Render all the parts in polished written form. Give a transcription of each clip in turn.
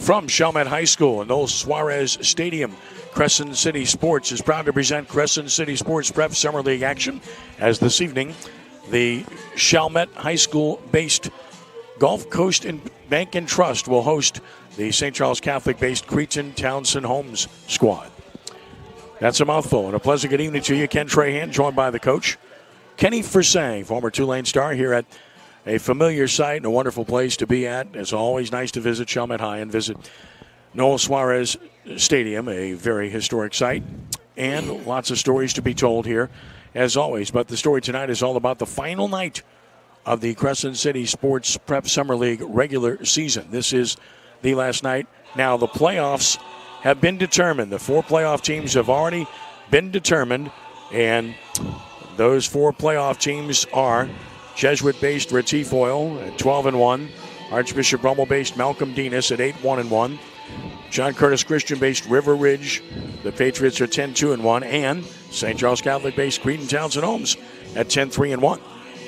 From Chalmette High School and Noel Suarez Stadium, Crescent City Sports is proud to present Crescent City Sports Prep Summer League action, as this evening the Chalmette High School-based Gulf Coast Bank and Trust will host the St. Charles Catholic-based Cretin Townsend Homes squad. That's a mouthful. And a pleasant good evening to you. Ken Trahan, joined by the coach, Kenny Forsang, former Tulane star, here at a familiar site and a wonderful place to be at. It's always nice to visit Chalmette High and visit Noel Suarez Stadium, a very historic site, and lots of stories to be told here, as always. But the story tonight is all about the final night of the Crescent City Sports Prep Summer League regular season. This is the last night. Now, the playoffs have been determined. The 4 playoff teams have already been determined, and those 4 playoff teams are Jesuit-based Retifoil at 12-1, Archbishop Rummel-based Malcolm Denis at 8-1-1, John Curtis Christian-based River Ridge, the Patriots are 10-2-1, and St. Charles Catholic-based Cretin Townsend Homes at 10-3-1,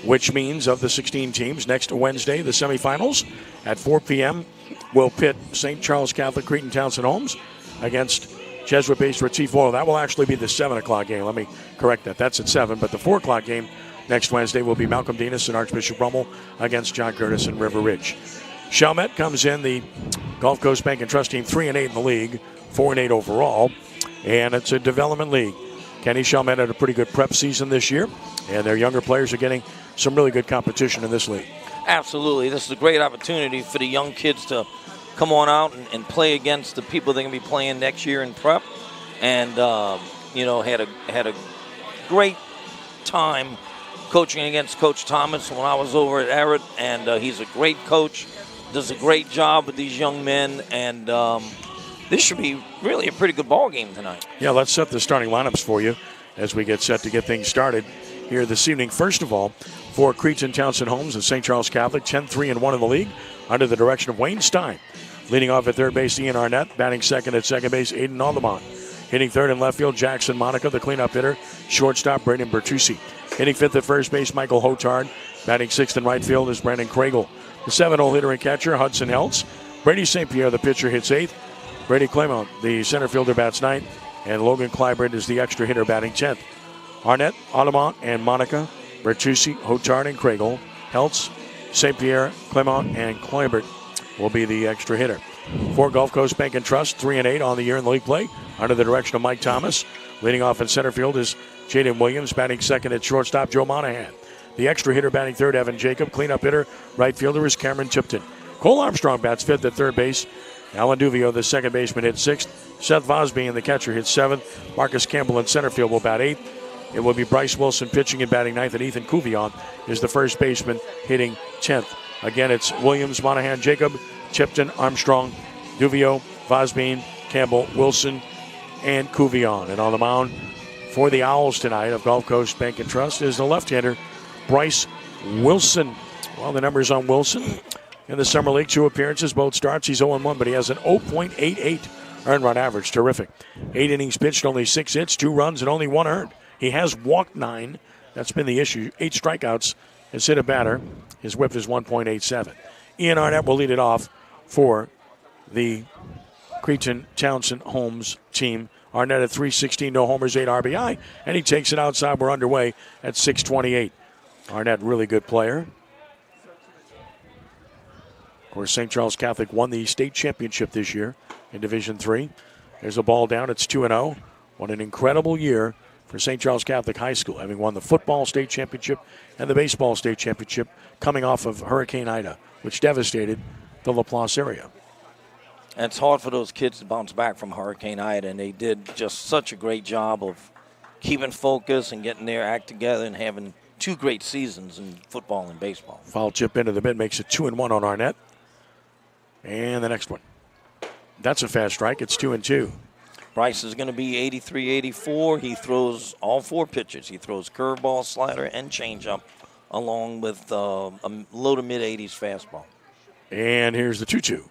which means of the 16 teams, next Wednesday, the semifinals at 4 p.m. will pit St. Charles Catholic Cretin Townsend Homes against Jesuit-based Retifoil. That will actually be the 7 o'clock game. Let me correct that. That's at 7, but the 4 o'clock game next Wednesday will be Malcolm Denis and Archbishop Rummel against John Curtis and River Ridge. Chalmette comes in, the Gulf Coast Bank and Trust team, 3-8 in the league, 4-8 overall, and it's a development league. Kenny, Chalmette had a pretty good prep season this year, and their younger players are getting some really good competition in this league. Absolutely. This is a great opportunity for the young kids to come on out and play against the people they're going to be playing next year in prep, and had a great time coaching against Coach Thomas when I was over at Everett, and he's a great coach, does a great job with these young men, and this should be really a pretty good ball game tonight. Yeah, let's set the starting lineups for you as we get set to get things started here this evening. First of all, for Cretin Townsend Homes and St. Charles Catholic, 10-3-1 in the league under the direction of Wayne Stein. Leading off at third base, Ian Arnett. Batting second at second base, Aiden Aldermont. Hitting third and left field, Jackson Monica, the cleanup hitter. Shortstop, Braden Bertucci. Hitting fifth at first base, Michael Hotard. Batting sixth in right field is Brandon Craigel. The 7-hole hitter and catcher, Hudson Heltz. Brady St Pierre, the pitcher, hits eighth. Brady Clement, the center fielder, bats ninth. And Logan Clyburn is the extra hitter, batting 10th. Arnett, Aldermont, and Monica. Bertucci, Hotard, and Craigel. Heltz, St. Pierre, Clement, and Clyburn will be the extra hitter. For Gulf Coast Bank and Trust, 3-8 on the year in the league play under the direction of Mike Thomas. Leading off in center field is Jaden Williams. Batting second at shortstop, Joe Monahan. The extra hitter batting third, Evan Jacob. Cleanup hitter, right fielder, is Cameron Tipton. Cole Armstrong bats fifth at third base. Alan Duvio, the second baseman, hits sixth. Seth Vosby, the catcher, hits seventh. Marcus Campbell in center field will bat eighth. It will be Bryce Wilson pitching and batting ninth, and Ethan Cuvion is the first baseman, hitting 10th. Again, it's Williams, Monahan, Jacob, Tipton, Armstrong, Duvio, Vosby, Campbell, Wilson, and Cuvion. And on the mound for the Owls tonight of Gulf Coast Bank and Trust is the left-hander, Bryce Wilson. Well, the numbers on Wilson in the Summer League, 2 appearances, both starts. He's 0-1, but he has an 0.88 earned run average. Terrific. 8 innings pitched, only 6 hits, 2 runs, and only 1 earned. He has walked 9. That's been the issue. 8 strikeouts, has hit a batter. His whip is 1.87. Ian Arnett will lead it off for the Cretin Townsend Homes team. Arnett at .316, no homers, 8 RBI, and he takes it outside. We're underway at 6:28. Arnett, really good player. Of course, St. Charles Catholic won the state championship this year in Division III. There's a ball down. It's 2-0. What an incredible year for St. Charles Catholic High School, having won the football state championship and the baseball state championship, coming off of Hurricane Ida, which devastated the LaPlace area. And it's hard for those kids to bounce back from Hurricane Ida, and they did just such a great job of keeping focus and getting their act together and having 2 great seasons in football and baseball. Foul chip into the mid makes it 2-1 on Arnett. And the next one. That's a fast strike. It's 2-2. Bryce is going to be 83-84. He throws all 4 pitches. He throws curveball, slider, and changeup, along with a low to mid-80s fastball. And here's the 2-2.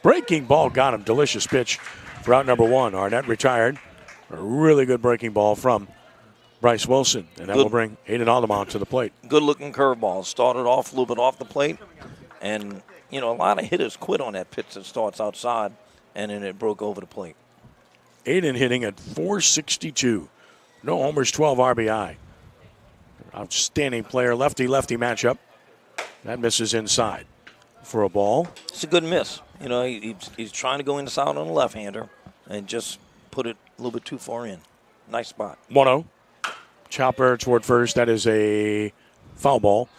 Breaking ball got him. Delicious pitch for out number 1. Arnett retired. A really good breaking ball from Bryce Wilson. And that will bring Aiden Aldermont to the plate. Good-looking curveball. Started off a little bit off the plate. And, a lot of hitters quit on that pitch that starts outside. and then it broke over the plate. Aiden hitting at .462. No homers, 12 RBI. Outstanding player, lefty-lefty matchup. That misses inside for a ball. It's a good miss. You know, he's trying to go inside on the left-hander and just put it a little bit too far in. Nice spot. 1-0. Chopper toward first. That is a foul ball.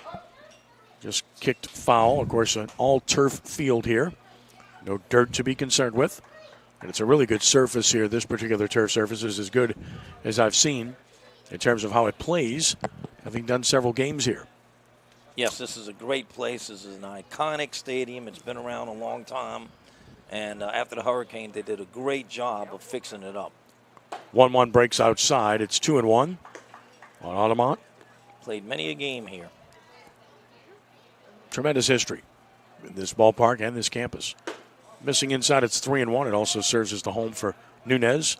Just kicked foul. Of course, an all-turf field here. No dirt to be concerned with. And it's a really good surface here. This particular turf surface is as good as I've seen in terms of how it plays, having done several games here. Yes, this is a great place. This is an iconic stadium. It's been around a long time. And after the hurricane, they did a great job of fixing it up. 1-1 breaks outside. It's 2-1 on Altamont. Played many a game here. Tremendous history in this ballpark and this campus. Missing inside, it's 3-1. It also serves as the home for Nunez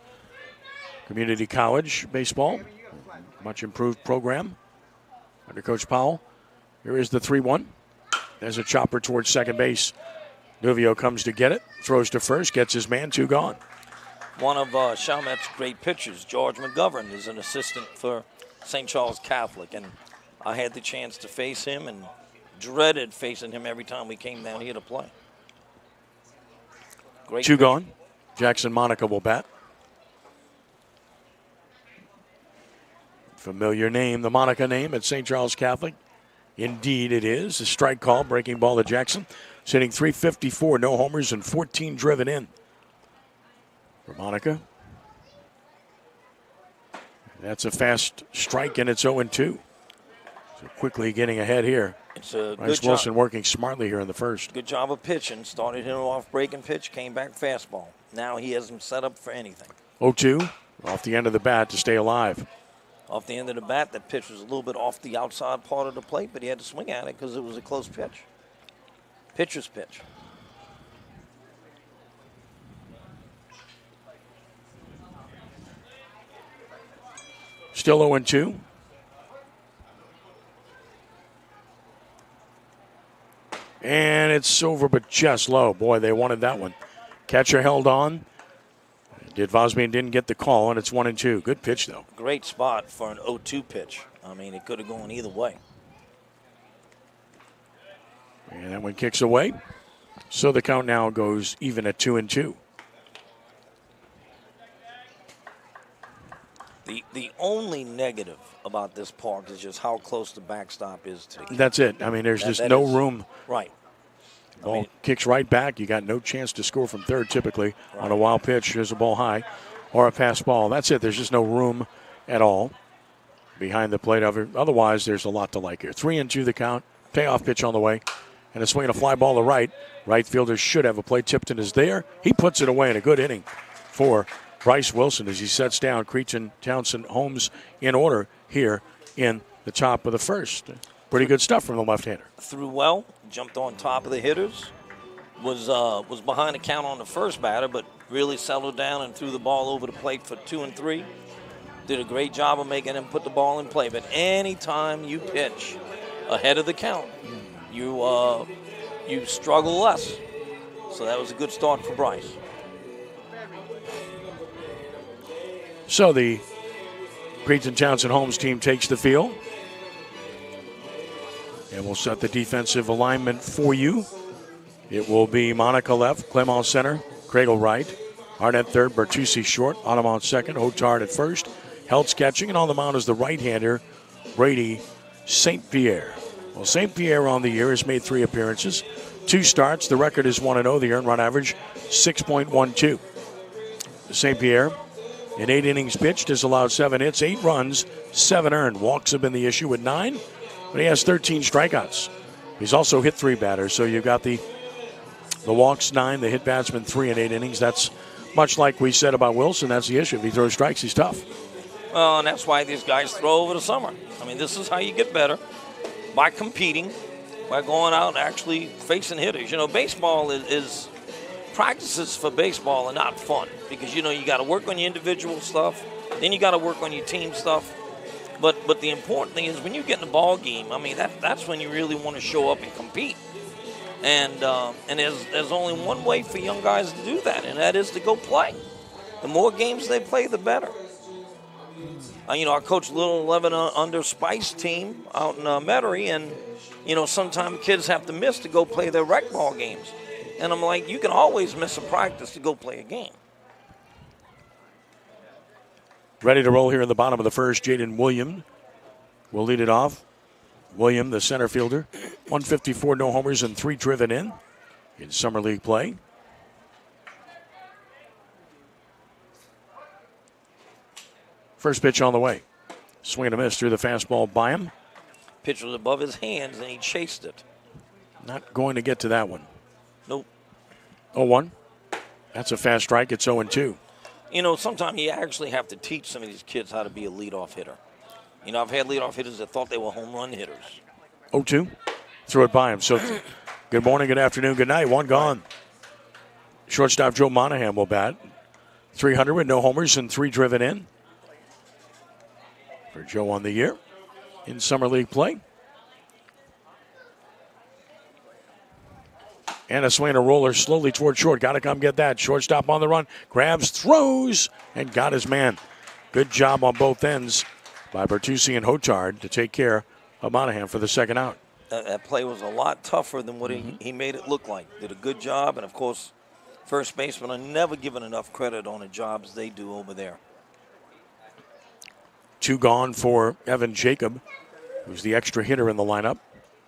Community College baseball. Much improved program under Coach Powell. Here is the 3-1. There's a chopper towards second base. Nuvio comes to get it, throws to first, gets his man, 2 gone. One of Chalmette's great pitchers, George McGovern, is an assistant for St. Charles Catholic, and I had the chance to face him and dreaded facing him every time we came down here to play. Great 2 pitcher. gone. Jackson Monica will bat. Familiar name, the Monica name at St. Charles Catholic. Indeed it is. A strike call, breaking ball to Jackson. Sitting .354, no homers and 14 driven in for Monica. That's a fast strike, and it's 0-2. So quickly getting ahead here. It's a Bryce good Wilson job. working smartly here in the first. Good job of pitching. Started him off breaking pitch, came back fastball. Now he has him set up for anything. 0-2 off the end of the bat to stay alive. Off the end of the bat, that pitch was a little bit off the outside part of the plate, but he had to swing at it because it was a close pitch. Pitcher's pitch. Still 0-2. And it's over, but just low. Boy, they wanted that one. Catcher held on. Did Vosbian didn't get the call, and it's 1-2. Good pitch, though. Great spot for an 0-2 pitch. I mean, it could have gone either way. And that one kicks away. So the count now goes even at 2-2. The only negative about this park is just how close the backstop is to the key. That's it. I mean, there's just no room. Right. Ball kicks right back. You got no chance to score from third typically on a wild pitch. There's a ball high or a pass ball. That's it. There's just no room at all behind the plate. Otherwise, there's a lot to like here. 3-2 the count. Payoff pitch on the way. And a swing and a fly ball to right. Right fielder should have a play. Tipton is there. He puts it away in a good inning for Bryce Wilson as he sets down Cretin, Townsend, Holmes in order here in the top of the first. Pretty good stuff from the left-hander. Threw well, jumped on top of the hitters, was behind the count on the first batter, but really settled down and threw the ball over the plate for 2 and 3. Did a great job of making him put the ball in play. But anytime you pitch ahead of the count, you struggle less. So that was a good start for Bryce. So the Cretin, Townsend, Holmes team takes the field. And we'll set the defensive alignment for you. It will be Monica left, Clement center, Craigel right, Arnett third, Bertucci short, Altamont second, Hotard at first, Heltz catching, and on the mound is the right-hander, Brady St Pierre. Well, St Pierre on the year has made 3 appearances, 2 starts. The record is 1-0. The earned run average 6.12. St Pierre, in 8 innings pitched, has allowed 7 hits, 8 runs, 7 earned. Walks have been the issue with 9. But he has 13 strikeouts. He's also hit 3 batters. So you've got the walks 9, the hit batsman 3 in 8 innings. That's much like we said about Wilson. That's the issue. If he throws strikes, he's tough. Well, and that's why these guys throw over the summer. I mean, this is how you get better, by competing, by going out and actually facing hitters. You know, baseball is practices for baseball are not fun because, you know, you got to work on your individual stuff, then you got to work on your team stuff. But the important thing is when you get in the ball game, I mean, that's when you really want to show up and compete. And there's only one way for young guys to do that, and that is to go play. The more games they play, the better. I coach Little 11 under Spice team out in Metairie, and, sometimes kids have to miss to go play their rec ball games. And I'm like, you can always miss a practice to go play a game. Ready to roll here in the bottom of the first. Jaden William will lead it off. William, the center fielder, 154, no homers, and 3 driven in Summer League play. First pitch on the way. Swing and a miss through the fastball by him. Pitch was above his hands, and he chased it. Not going to get to that one. Nope. 0-1. That's a fast strike. It's 0-2. Sometimes you actually have to teach some of these kids how to be a leadoff hitter. I've had leadoff hitters that thought they were home run hitters. 0-2. Threw it by him. So good morning, good afternoon, good night. One gone. Shortstop Joe Monahan will bat. 300 with no homers and 3 driven in. For Joe on the year in Summer League play. And a swing and a roller slowly toward short. Got to come get that. Shortstop on the run. Grabs, throws, and got his man. Good job on both ends by Bertuzzi and Hotard to take care of Monahan for the second out. That play was a lot tougher than what he made it look like. Did a good job, and, of course, first basemen are never given enough credit on the jobs they do over there. 2 gone for Evan Jacob, who's the extra hitter in the lineup.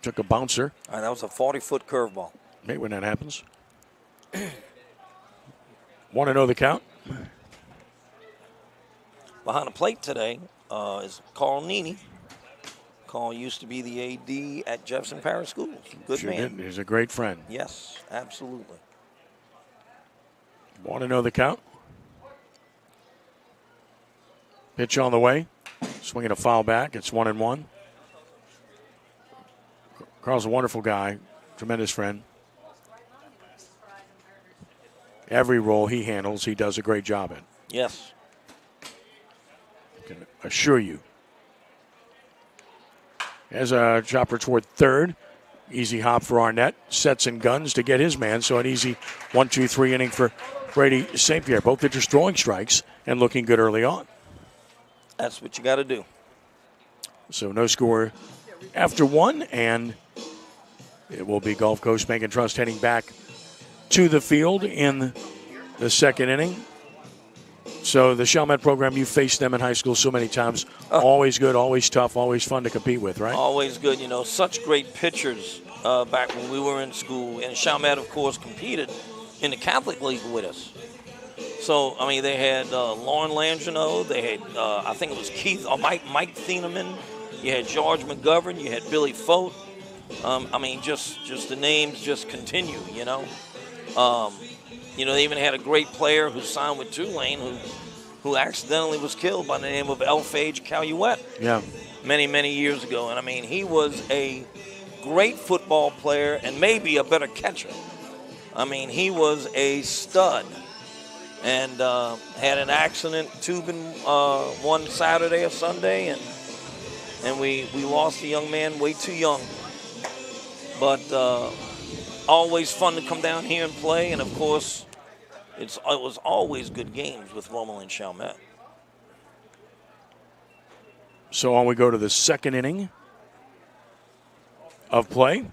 Took a bouncer. All right, that was a 40-foot curveball. Maybe when that happens. Want to know the count? Behind the plate today is Carl Neene. Carl used to be the AD at Jefferson Parish Schools. Good man. He's a great friend. Yes, absolutely. Want to know the count? Pitch on the way. Swinging a foul back. It's 1-1. Carl's a wonderful guy. Tremendous friend. Every role he handles, he does a great job in. Yes. I can assure you. As a chopper toward third. Easy hop for Arnett. Sets and guns to get his man. So an easy 1-2-3 inning for Brady St Pierre. Both pitchers throwing strikes and looking good early on. That's what you got to do. So no score after 1, and it will be Gulf Coast Bank and Trust heading back to the field in the second inning. So the Chalmette program, you faced them in high school so many times. Always good, always tough, always fun to compete with, right? Always good. Such great pitchers back when we were in school. And Chalmette, of course, competed in the Catholic League with us. So, they had Lauren Langino. They had, I think it was Mike Thieneman. You had George McGovern. You had Billy Fote. Just the names just continue, They even had a great player who signed with Tulane who accidentally was killed by the name of Elphage Caluette. Yeah. Many, many years ago. And, he was a great football player and maybe a better catcher. He was a stud. And had an accident tubing one Saturday or Sunday, and we lost a young man way too young. But always fun to come down here and play, and of course, it was always good games with Rommel and Chalmette. So on we go to the second inning of play.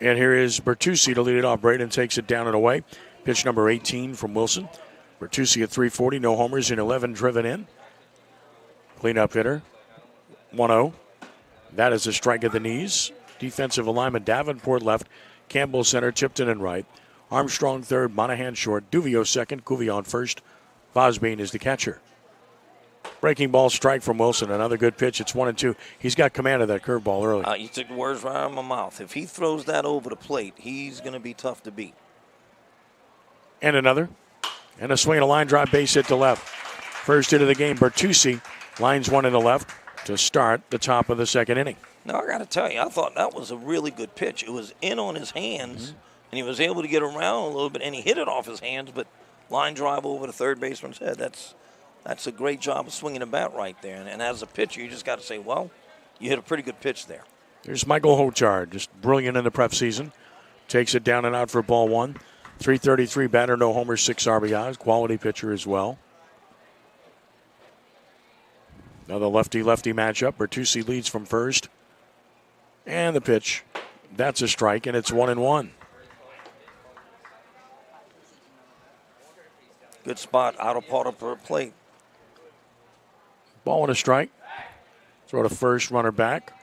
And here is Bertuzzi to lead it off. Braden takes it down and away. Pitch number 18 from Wilson. Bertuzzi at 340, no homers and 11 driven in. Cleanup hitter, 1-0. That is a strike at the knees. Defensive alignment, Davenport left, Campbell center, Tipton and right. Armstrong third, Monahan short, Duvio second, Cuvion first. Vosbein is the catcher. Breaking ball strike from Wilson. Another good pitch. It's 1-2. He's got command of that curveball early. You took the words right out of my mouth. If he throws that over the plate, he's going to be tough to beat. And another. And a swing and a line drive base hit to left. First hit of the game, Bertuzzi lines one in the left to start the top of the second inning. Now, I got to tell you, I thought that was a really good pitch. It was in on his hands, and he was able to get around a little bit, and he hit it off his hands, but line drive over the third baseman's head. That's a great job of swinging a bat right there. And as a pitcher, you just got to say, well, you hit a pretty good pitch there. There's Michael Hotard, just brilliant in the prep season. Takes it down and out for ball one. 333 batter, no homers, 6 RBIs. Quality pitcher as well. Another lefty-lefty matchup. Bertucci leads from first. And the pitch. That's a strike, and it's 1-1. Good spot, out of part of the plate. Ball and a strike. Throw to first, runner back.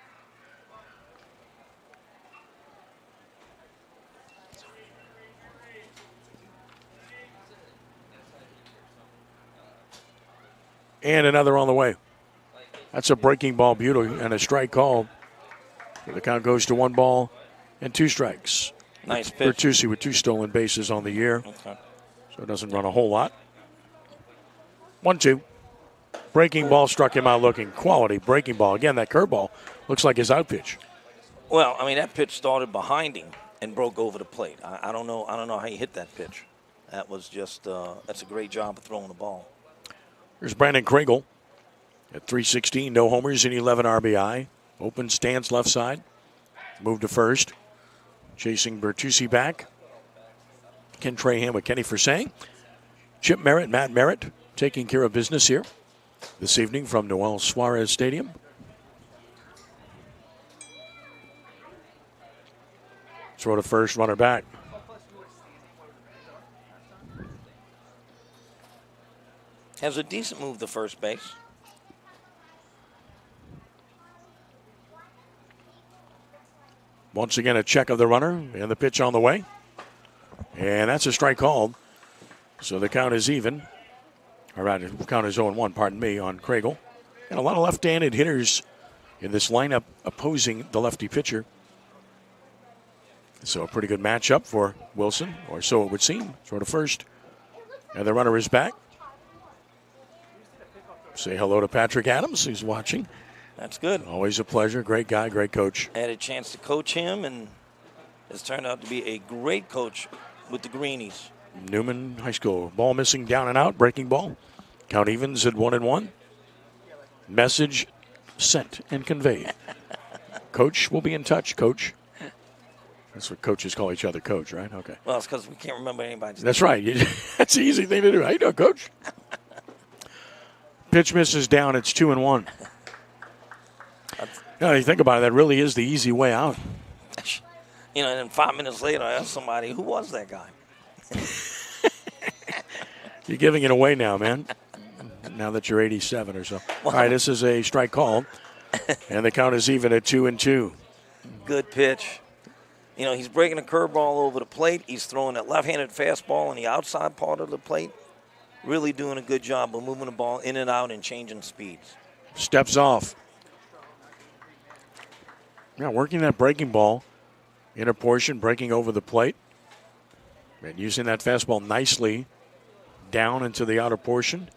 And another on the way. That's a breaking ball beauty and a strike call. The count goes to 1 ball and 2 strikes. Nice pitch. Bertucci with 2 stolen bases on the year. Okay. So it doesn't run a whole lot. 1-2. Breaking ball struck him out looking. Quality breaking ball. Again, that curveball looks like his out pitch. Well, I mean, that pitch started behind him and broke over the plate. I don't know how he hit that pitch. That was just that's a great job of throwing the ball. Here's Brandon Kringle at 316, no homers and 11 RBI. Open stance left side. Move to first. Chasing Bertucci back. Ken Trahan with Kenny Forsang. Chip Merritt, Matt Merritt, taking care of business here this evening from Noel Suarez Stadium. Throw to first, runner back. Has a decent move to first base. Once again, a check of the runner and the pitch on the way. And that's a strike called. So the count is even. All right, the count is 0-1, pardon me, on Craigel. And a lot of left-handed hitters in this lineup opposing the lefty pitcher. So a pretty good matchup for Wilson, or so it would seem. Throw to first. And the runner is back. Say hello to Patrick Adams, who's watching. That's good. Always a pleasure. Great guy, great coach. I had a chance to coach him, and has turned out to be a great coach with the Greenies. Newman High School. Ball missing down and out. Breaking ball. Count evens at 1-1. Message sent and conveyed. Coach will be in touch, Coach. That's what coaches call each other, Coach, right? Okay. Well, it's because we can't remember anybody's That's right. That's an easy thing to do. How you doing, Coach? Pitch misses down. It's 2-1. You think about it, that really is the easy way out. You know, and then 5 minutes later, I asked somebody, who was that guy? You're giving it away now, man. Now that you're 87 or so. All right, this is a strike call. And the count is even at 2-2. Good pitch. You know, he's breaking a curveball over the plate. He's throwing that left-handed fastball on the outside part of the plate. Really doing a good job of moving the ball in and out and changing speeds. Steps off. Yeah, working that breaking ball. Inner portion, breaking over the plate. And using that fastball nicely down into the outer portion.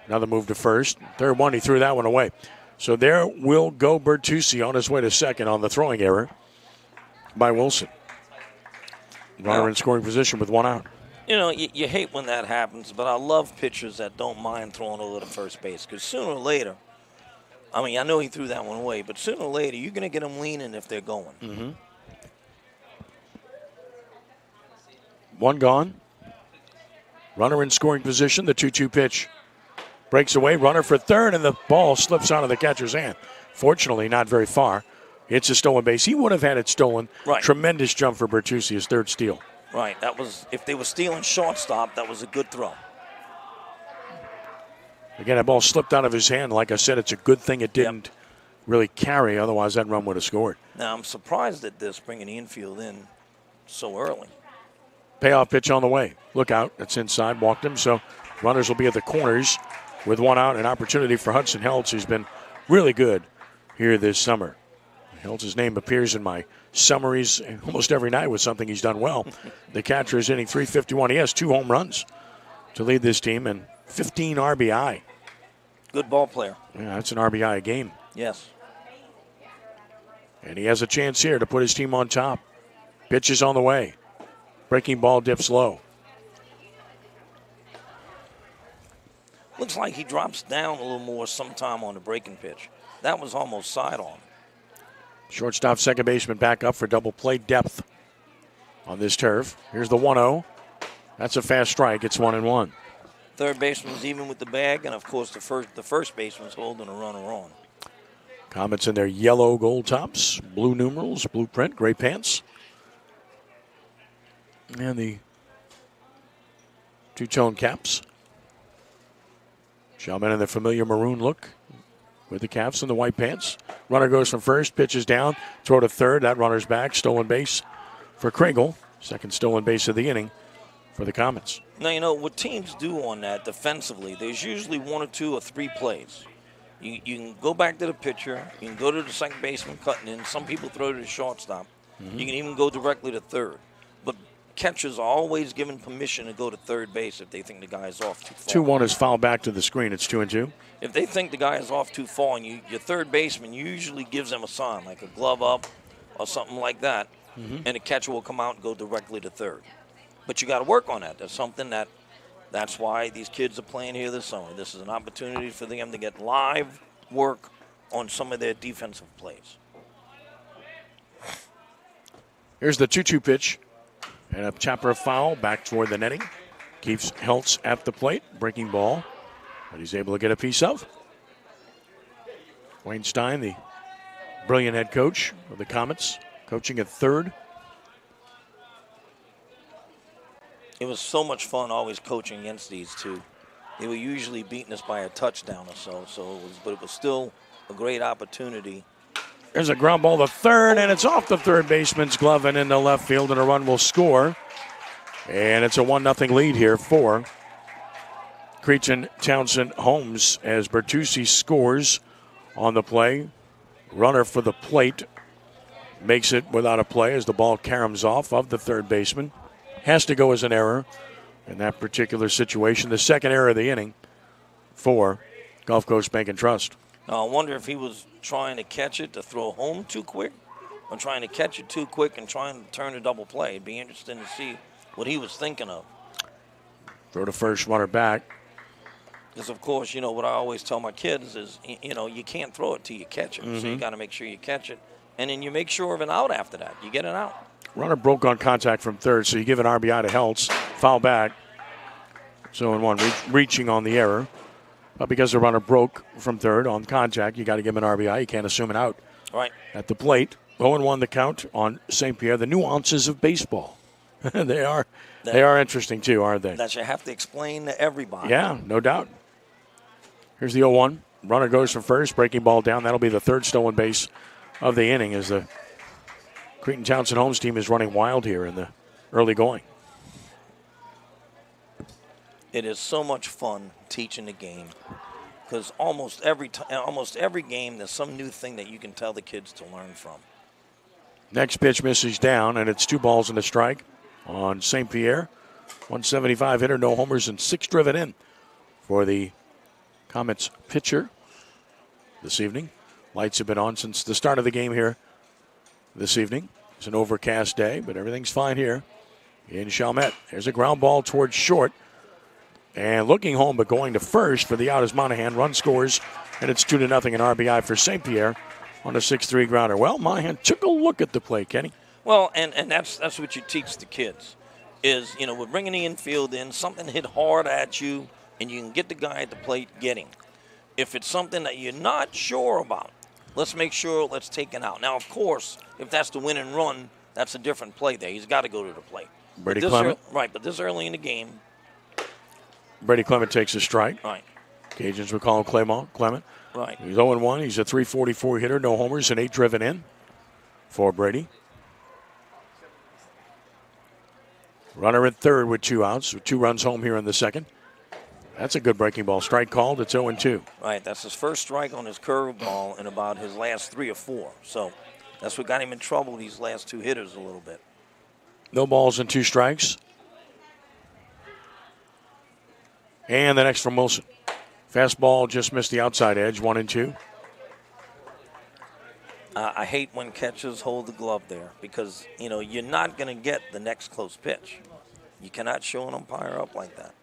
Another move to first. Third one, he threw that one away. So there will go Bertucci on his way to second on the throwing error by Wilson. Runner in scoring position with 1 out. You know, you hate when that happens, but I love pitchers that don't mind throwing over to first base, because sooner or later, I mean, I know he threw that one away, but sooner or later, you're going to get them leaning if they're going. Mm-hmm. One gone. Runner in scoring position, the 2-2 pitch. Breaks away, runner for third, and the ball slips out of the catcher's hand. Fortunately, not very far. It's a stolen base. He would have had it stolen. Right. Tremendous jump for Bertucci, his third steal. Right. That was, if they were stealing shortstop, that was a good throw. Again, that ball slipped out of his hand. Like I said, it's a good thing it didn't really carry. Otherwise, that run would have scored. Now, I'm surprised at this, bringing the infield in so early. Payoff pitch on the way. Look out. That's inside. Walked him. So runners will be at the corners with 1 out. An opportunity for Hudson Heltz, who's been really good here this summer. Heltz's name appears in my summaries almost every night with something he's done well. The catcher is hitting .351. He has 2 home runs to lead this team and 15 RBI. Good ball player. Yeah, that's an RBI a game. Yes. And he has a chance here to put his team on top. Pitch is on the way. Breaking ball dips low. Looks like he drops down a little more sometime on the breaking pitch. That was almost side on. Shortstop, second baseman back up for double play depth on this turf. Here's the 1-0. That's a fast strike. It's 1-1. Third baseman's even with the bag, and of course the first baseman's holding a runner on. Comets in their yellow gold tops, blue numerals, blue print, gray pants. And the two-tone caps. Chalmette in the familiar maroon look with the caps and the white pants. Runner goes from first, pitches down, throw to third. That runner's back. Stolen base for Kringle. Second stolen base of the inning for the Comets. Now, you know, what teams do on that defensively, there's usually 1 or 2 or 3 plays. You can go back to the pitcher. You can go to the second baseman cutting in. Some people throw to the shortstop. Mm-hmm. You can even go directly to third. But catchers are always given permission to go to third base if they think the guy is off too far. 2-1 is foul back to the screen. It's 2-2. If they think the guy is off too far, and your third baseman usually gives them a sign, like a glove up or something like that, and the catcher will come out and go directly to third. But you got to work on that. That's something that's why these kids are playing here this summer. This is an opportunity for them to get live work on some of their defensive plays. Here's the 2-2 pitch. And a chopper foul back toward the netting. Keeps Heltz at the plate. Breaking ball. But he's able to get a piece of. Wayne Stein, the brilliant head coach of the Comets, coaching at third. It was so much fun always coaching against these two. They were usually beating us by a touchdown or so. But it was still a great opportunity. There's a ground ball to third, and it's off the third baseman's glove and into left field, and a run will score. And it's a 1-0 lead here for Cretin, Townsend, Holmes as Bertuzzi scores on the play. Runner for the plate makes it without a play as the ball caroms off of the third baseman. Has to go as an error in that particular situation. The second error of the inning for Gulf Coast Bank and Trust. Now, I wonder if he was trying to catch it to throw home too quick or trying to catch it too quick and trying to turn a double play. It'd be interesting to see what he was thinking of. Throw to first, runner back. Because, of course, you know, what I always tell my kids is, you know, you can't throw it till you catch it. So you got to make sure you catch it. And then you make sure of an out after that. You get an out. Runner broke on contact from third, so you give an RBI to Heltz. Foul back. 0-1, reaching on the error. But because the runner broke from third on contact, you got to give him an RBI. You can't assume an out. Right. At the plate, 0-1 the count on St. Pierre. The nuances of baseball. They are interesting too, aren't they? That you have to explain to everybody. Yeah, no doubt. Here's the 0-1. Runner goes from first, breaking ball down. That'll be the third stolen base of the inning as the Cretin Townsend Holmes team is running wild here in the early going. It is so much fun teaching the game because almost every game there's some new thing that you can tell the kids to learn from. Next pitch misses down, and it's 2 balls and a strike on St. Pierre. 175 hitter, no homers, and 6 driven in for the Comets pitcher this evening. Lights have been on since the start of the game here this evening. It's an overcast day, but everything's fine here in Chalmette. There's a ground ball towards short. And looking home, but going to first for the out is Monahan. Run scores, and it's 2-0 an RBI for St. Pierre on a 6-3 grounder. Well, Monahan took a look at the play, Kenny. Well, and that's what you teach the kids is, you know, we're bringing the infield in, something hit hard at you, and you can get the guy at the plate getting. If it's something that you're not sure about, let's make sure let's take it out. Now, of course, if that's the win and run, that's a different play there. He's got to go to the plate. Brady Clement. Right, but this early in the game. Brady Clement takes a strike. Right. Cajuns would call him Clement. Right. He's 0-1. He's a .344 hitter, no homers, and 8 driven in for Brady. Runner at third with 2 outs, with 2 runs home here in the second. That's a good breaking ball. Strike called. It's 0-2. Right. That's his first strike on his curveball in about his last 3 or 4. So that's what got him in trouble these last 2 hitters a little bit. No balls and 2 strikes. And the next from Wilson. Fastball just missed the outside edge, 1-2. I hate when catchers hold the glove there because, you know, you're not going to get the next close pitch. You cannot show an umpire up like that.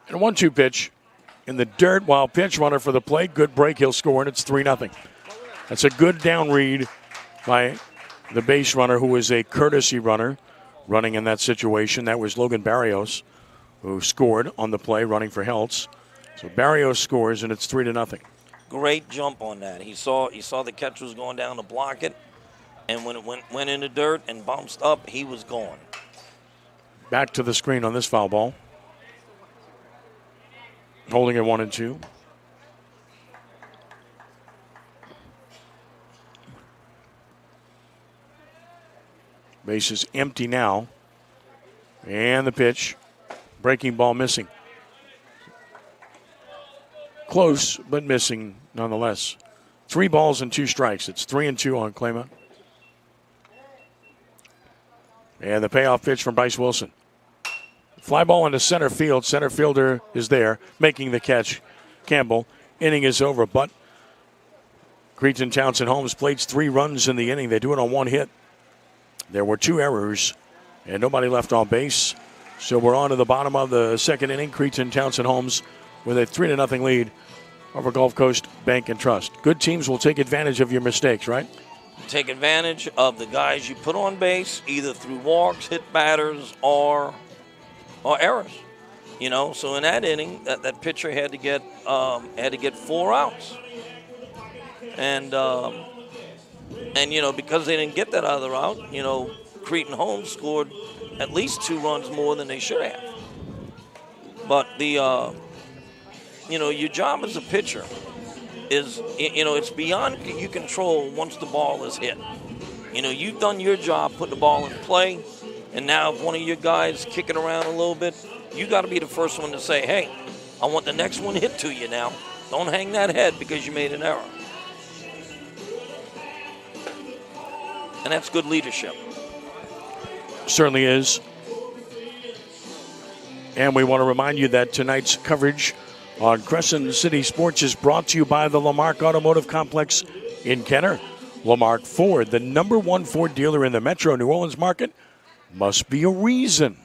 And a 1-2 pitch in the dirt while pinch runner for the plate. Good break. He'll score, and it's 3-0. That's a good down read by the base runner, who is a courtesy runner running in that situation. That was Logan Barrios, who scored on the play running for Heltz. So Barrios scores, and it's 3-0. Great jump on that. He saw the catcher was going down to block it, and when it went in the dirt and bounced up, he was gone. Back to the screen on this foul ball. Holding it 1-2. Base is empty now. And the pitch. Breaking ball missing. Close, but missing nonetheless. 3 balls and 2 strikes. It's 3-2 on Claymont. And the payoff pitch from Bryce Wilson. Fly ball into center field. Center fielder is there, making the catch. Campbell. Inning is over, but Cretin Townsend Holmes plates 3 runs in the inning. They do it on 1 hit. There were 2 errors, and nobody left on base. So we're on to the bottom of the second inning. Cretin Townsend Holmes with a 3-0 lead over Gulf Coast Bank and Trust. Good teams will take advantage of your mistakes, right? Take advantage of the guys you put on base, either through walks, hit batters, or errors. You know, so in that inning, that pitcher had to get 4 outs, and you know, because they didn't get that other out, you know, Cretin Holmes scored at least 2 runs more than they should have. But the you know, your job as a pitcher is, you know, it's beyond you control once the ball is hit. You know, you've done your job, put the ball in play, and now if one of your guys kicking around a little bit, you got to be the first one to say, hey, I want the next one hit to you now. Don't hang that head because you made an error. And that's good leadership. Certainly is. And we want to remind you that tonight's coverage on Crescent City Sports is brought to you by the Lamarck Automotive Complex in Kenner. Lamarck Ford, the #1 Ford dealer in the Metro New Orleans market, must be a reason.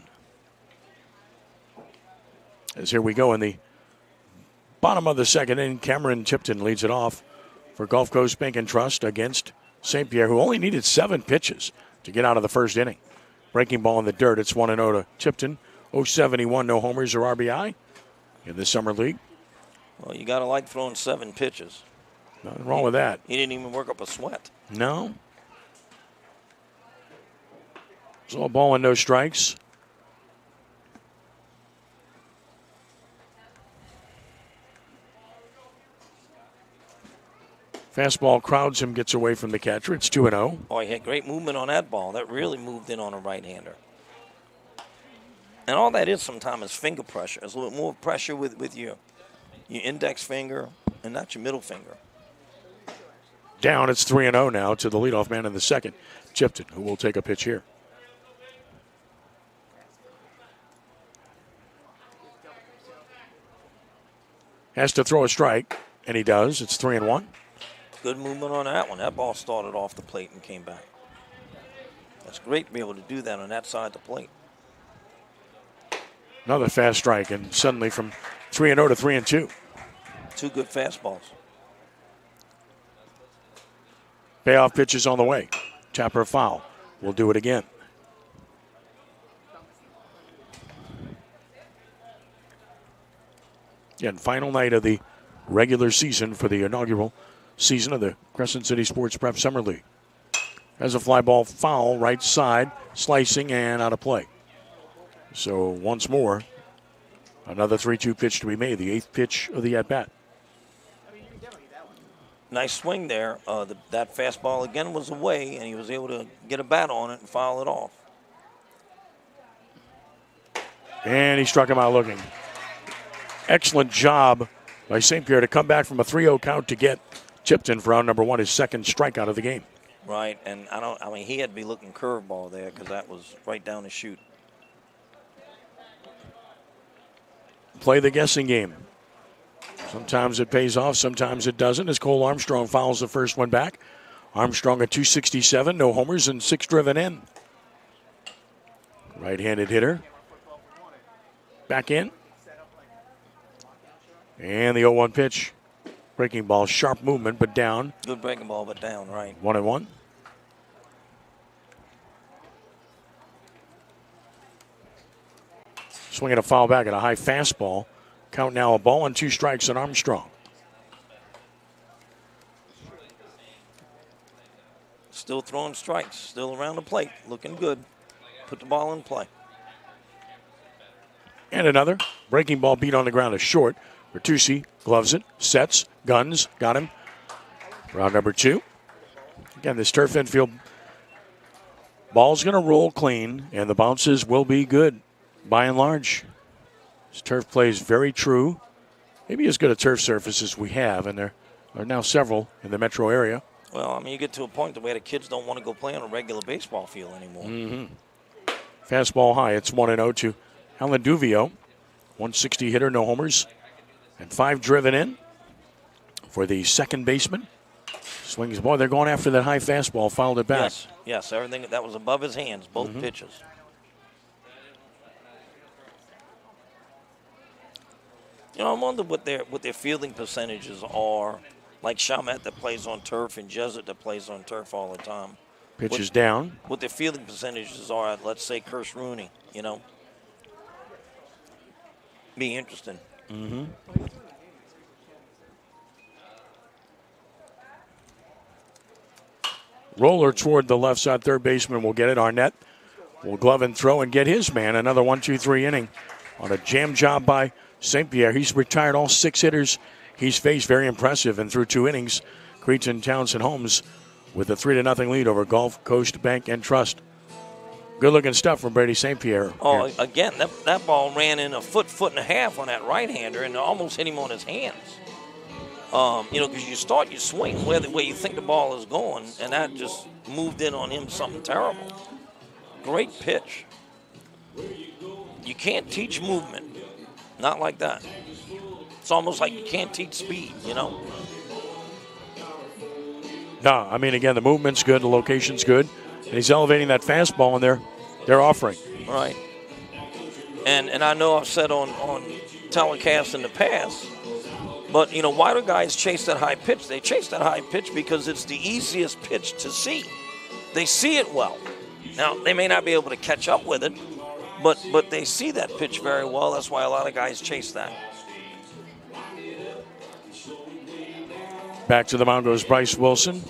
As here we go in the bottom of the second inning, Cameron Tipton leads it off for Gulf Coast Bank and Trust against St. Pierre, who only needed 7 pitches to get out of the first inning. Breaking ball in the dirt. It's 1-0 to Tipton. 071, no homers or RBI in the Summer League. Well, you got to like throwing 7 pitches. Nothing wrong with that. He didn't even work up a sweat. No. So a ball and no strikes. Fastball crowds him, gets away from the catcher. It's 2-0. Oh, he had great movement on that ball. That really moved in on a right-hander. And all that is sometimes is finger pressure. It's a little more pressure with your index finger and not your middle finger. Down, it's 3-0 now to the leadoff man in the second, Tipton, who will take a pitch here. Has to throw a strike, and he does. It's 3-1. Good movement on that one. That ball started off the plate and came back. That's great to be able to do that on that side of the plate. Another fast strike, and suddenly from 3-0 to 3-2. 2 good fastballs. Payoff pitch is on the way. Tapper foul. We'll do it again. Again, final night of the regular season for the inaugural season of the Crescent City Sports Prep Summer League. Has a fly ball foul, right side, slicing and out of play. So once more, another 3-2 pitch to be made, the 8th pitch of the at-bat. Nice swing there. That fastball again was away, and he was able to get a bat on it and foul it off. And he struck him out looking. Excellent job by St. Pierre to come back from a 3-0 count to get Tipton for round number 1, his second strikeout of the game. Right, and I mean, he had to be looking curveball there because that was right down the chute. Play the guessing game. Sometimes it pays off, sometimes it doesn't, as Cole Armstrong fouls the first one back. Armstrong at 267, no homers and 6 driven in. Right-handed hitter. Back in. And the 0-1 pitch. Breaking ball, sharp movement, but down. Good breaking ball, but down, right. 1-1. Swinging a foul back at a high fastball. Count now a ball and 2 strikes on Armstrong. Still throwing strikes, still around the plate, looking good. Put the ball in play. And another. Breaking ball beat on the ground is short. Bertucci gloves it, sets, guns, got him. Round number 2. Again, this turf infield ball's going to roll clean, and the bounces will be good by and large. This turf play is very true. Maybe as good a turf surface as we have, and there are now several in the metro area. Well, I mean, you get to a point where the kids don't want to go play on a regular baseball field anymore. Mm-hmm. Fastball high. It's 1-0 to Alan Duvio. 160 hitter, no homers. And 5 driven in for the second baseman. Swings, boy, they're going after that high fastball, fouled it back. Yes, everything that was above his hands, both pitches. You know, I wonder what their fielding percentages are. Like Chalmette that plays on turf and Jesuit that plays on turf all the time. Pitch is down. What their fielding percentages are at, let's say, Kirsch Rooney, you know. Be interesting. Mm-hmm. Roller toward the left side. Third baseman will get it. Arnett will glove and throw and get his man. Another 1-2-3 inning on a jam job by St. Pierre. He's retired all 6 hitters he's faced. Very impressive. And through 2 innings, Cretin, Townsend, Holmes with a 3-0 lead over Gulf Coast Bank and Trust. Good-looking stuff from Brady St. Pierre. Oh, here. Again, that ball ran in a foot and a half on that right-hander and almost hit him on his hands. You know, because you start your swing where you think the ball is going, and that just moved in on him something terrible. Great pitch. You can't teach movement. Not like that. It's almost like you can't teach speed, you know? No, I mean, again, the movement's good, the location's good, and he's elevating that fastball in their offering. Right. And I know I've said on telecast in the past, but, you know, why do guys chase that high pitch? They chase that high pitch because it's the easiest pitch to see. They see it well. Now, they may not be able to catch up with it, but they see that pitch very well. That's why a lot of guys chase that. Back to the mound goes Bryce Wilson.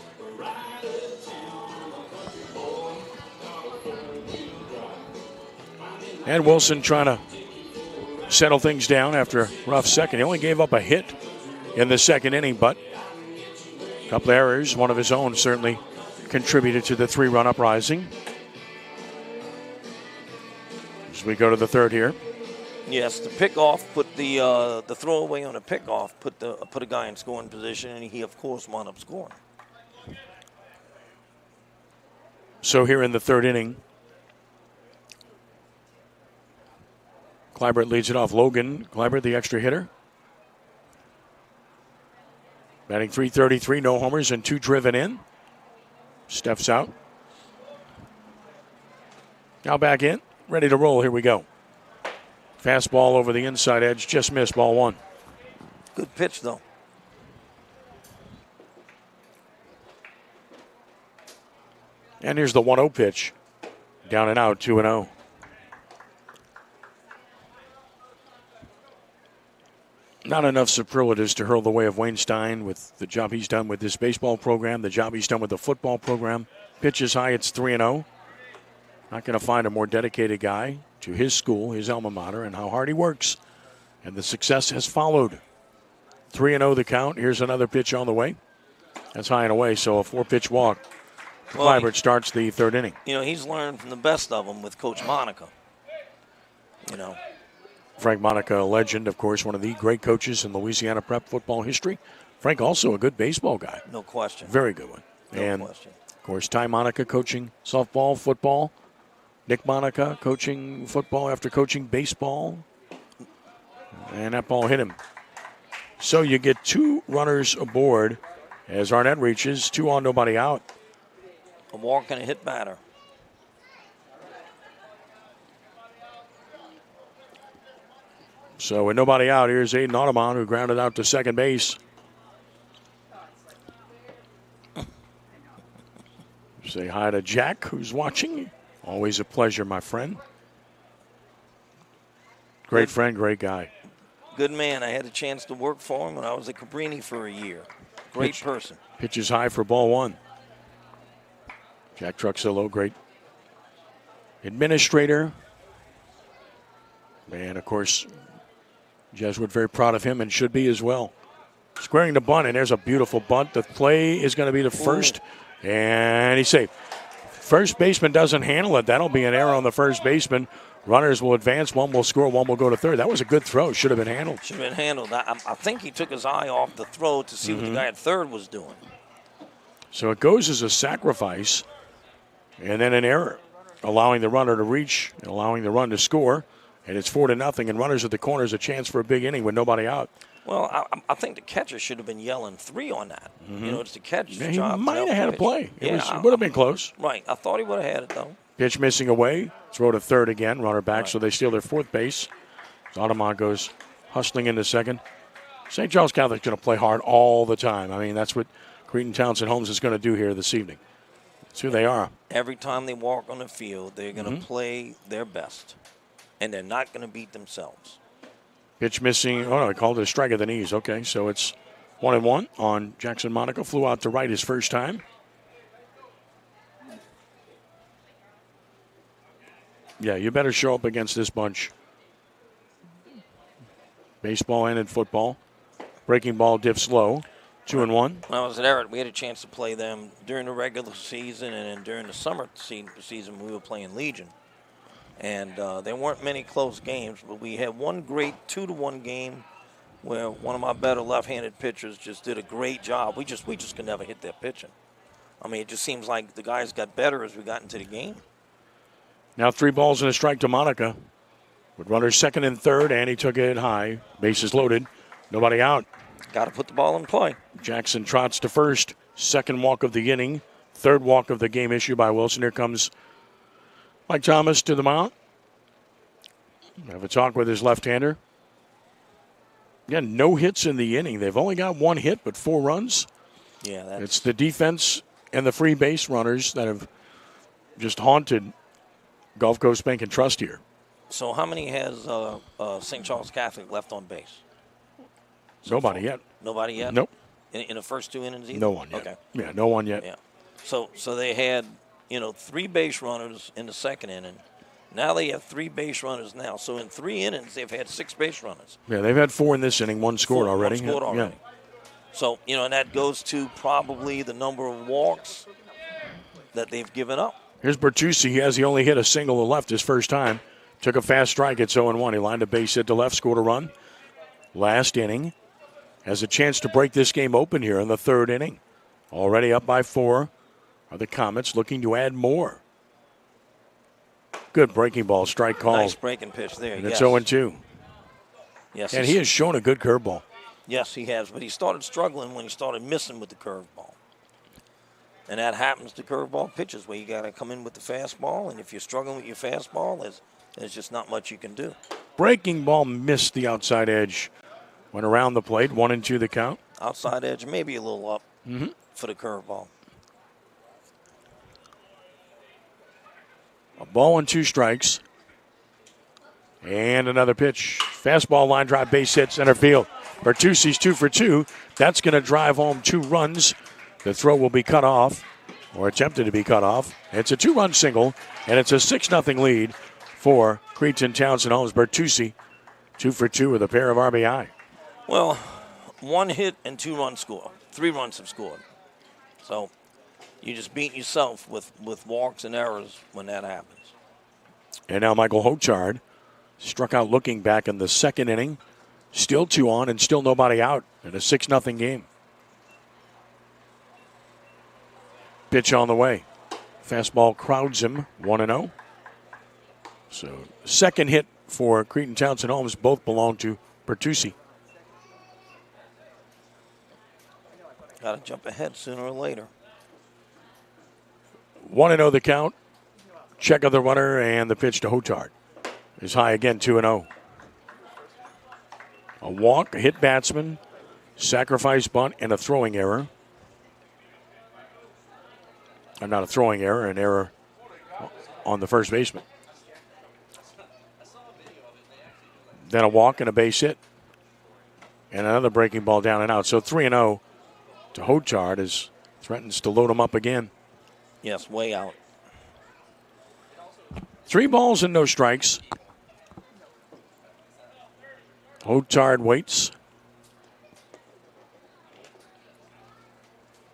And Wilson trying to settle things down after a rough second. He only gave up a hit in the second inning, but a couple of errors, one of his own, certainly contributed to the 3-run uprising. As we go to the third here. Yes, the pickoff put the throwaway on a pickoff put a guy in scoring position, and he of course wound up scoring. So here in the third inning, Clybert leads it off. Logan Clybert, the extra hitter. Batting .333, no homers and 2 driven in. Steps out. Now back in, ready to roll. Here we go. Fastball over the inside edge, just missed, ball 1. Good pitch, though. And here's the 1-0 pitch. Down and out, 2-0. Not enough superlatives to hurl the way of Wayne Stein with the job he's done with this baseball program, the job he's done with the football program. Pitch is high, it's 3-0. Not going to find a more dedicated guy to his school, his alma mater, and how hard he works. And the success has followed. 3-0 the count. Here's another pitch on the way. That's high and away, so a 4-pitch walk. Clybert starts the third inning. You know, he's learned from the best of them with Coach Monica. You know. Frank Monica, a legend, of course, one of the great coaches in Louisiana prep football history. Frank also a good baseball guy. No question. Very good one. No question. Of course, Ty Monica coaching softball, football. Nick Monica coaching football after coaching baseball. And that ball hit him. So you get 2 runners aboard as Arnett reaches. 2 on, nobody out. A walk and a hit batter. So with nobody out, here's Aiden Audemont, who grounded out to second base. Say hi to Jack, who's watching. Always a pleasure, my friend. Great friend, great guy. Good man. I had a chance to work for him when I was at Cabrini for a year. Great person. Pitches high for ball one. Jack Truxillo, great administrator. And, of course, Jesuit very proud of him and should be as well. Squaring the bunt, and there's a beautiful bunt. The play is going to be the first, and he's safe. First baseman doesn't handle it. That'll be an error on the first baseman. Runners will advance. One will score. One will go to third. That was a good throw. Should have been handled. Should have been handled. I think he took his eye off the throw to see what the guy at third was doing. So it goes as a sacrifice, and then an error, allowing the runner to reach, and allowing the run to score. And it's 4-0, and runners at the corners, a chance for a big inning with nobody out. Well, I think the catcher should have been yelling 3 on that. You know, it's the catcher's Yeah, job. he might have had a play. It Yeah, would have been close. Right. I thought he would have had it, though. Pitch missing away. Throw to third again. Runner back, so they steal their fourth base. Audemont goes hustling into second. St. Charles Catholic's going to play hard all the time. I mean, that's what Cretin, Townsend, Holmes is going to do here this evening. That's who they are. Every time they walk on the field, they're going to play their best, and they're not going to beat themselves. Pitch missing. Oh, no, he called it a strike at the knees. Okay, so it's 1-1 on Jackson Monaco. Flew out to right his first time. Yeah, you better show up against this bunch. Baseball and in football. Breaking ball dips low. 2-1. When I was at Everett, we had a chance to play them during the regular season, and then during the summer season we were playing Legion. And there weren't many close games, but we had one great 2-1 game where one of my better left-handed pitchers just did a great job. We just could never hit that pitching. I mean, it just seems like the guys got better as we got into the game. Now 3 balls and a strike to Monica. With runners second and third, and he took it high. Bases loaded. Nobody out. Got to put the ball in play. Jackson trots to first. Second walk of the inning. Third walk of the game issued by Wilson. Here comes Mike Thomas to the mound. Have a talk with his left-hander. Again, no hits in the inning. They've only got 1 hit, but 4 runs. Yeah, It's the defense and the free base runners that have just haunted Gulf Coast Bank and Trust here. So how many has St. Charles Catholic left on base? Nobody yet. Nobody yet? Nope. In the first 2 innings either? No one yet. Okay. Yeah, no one yet. Yeah. So they had, 3 base runners in the second inning. Now they have 3 base runners now. So in 3 innings, they've had 6 base runners. Yeah, they've had 4 in this inning. 1 scored already. One scored already. Yeah. So, and that goes to probably the number of walks that they've given up. Here's Bertuzzi. He has only hit a single to left his first time. Took a fast strike. It's 0-1. He lined a base hit to left, scored a run. Last inning. Has a chance to break this game open here in the 3rd inning. Already up by 4 are the Comets, looking to add more. Good breaking ball, strike call. Nice breaking pitch there. And it's 0-2. Yes. And he has shown a good curveball. Yes, he has. But he started struggling when he started missing with the curveball. And that happens to curveball pitches where you got to come in with the fastball. And if you're struggling with your fastball, there's just not much you can do. Breaking ball missed the outside edge. Went around the plate, 1-2 the count. Outside edge, maybe a little up for the curveball. A ball and 2 strikes. And another pitch. Fastball, line drive, base hit, center field. Bertuzzi's 2 for 2. That's going to drive home 2 runs. The throw will be cut off, or attempted to be cut off. It's a 2-run single, and it's a 6-0 lead for Cretin, Townsend, Holmes. Bertuzzi, 2 for 2 with a pair of RBI. Well, 1 hit and 2 runs score. 3 runs have scored. So you just beat yourself with walks and errors when that happens. And now Michael Hochard struck out looking back in the 2nd inning. Still 2 on and still nobody out in a 6-0 game. Pitch on the way. Fastball crowds him, 1-0. So, second hit for Cretin, Townsend, Holmes. Both belong to Bertuzzi. Got to jump ahead sooner or later. 1-0 the count. Check of the runner and the pitch to Hotard is high again, 2-0. A walk, a hit batsman, sacrifice bunt, and a throwing error. Not a throwing error, an error on the first baseman. Then a walk and a base hit. And another breaking ball down and out. So 3-0 to Hotard as threatens to load him up again. Yes, way out. 3 balls and no strikes. Hotard waits.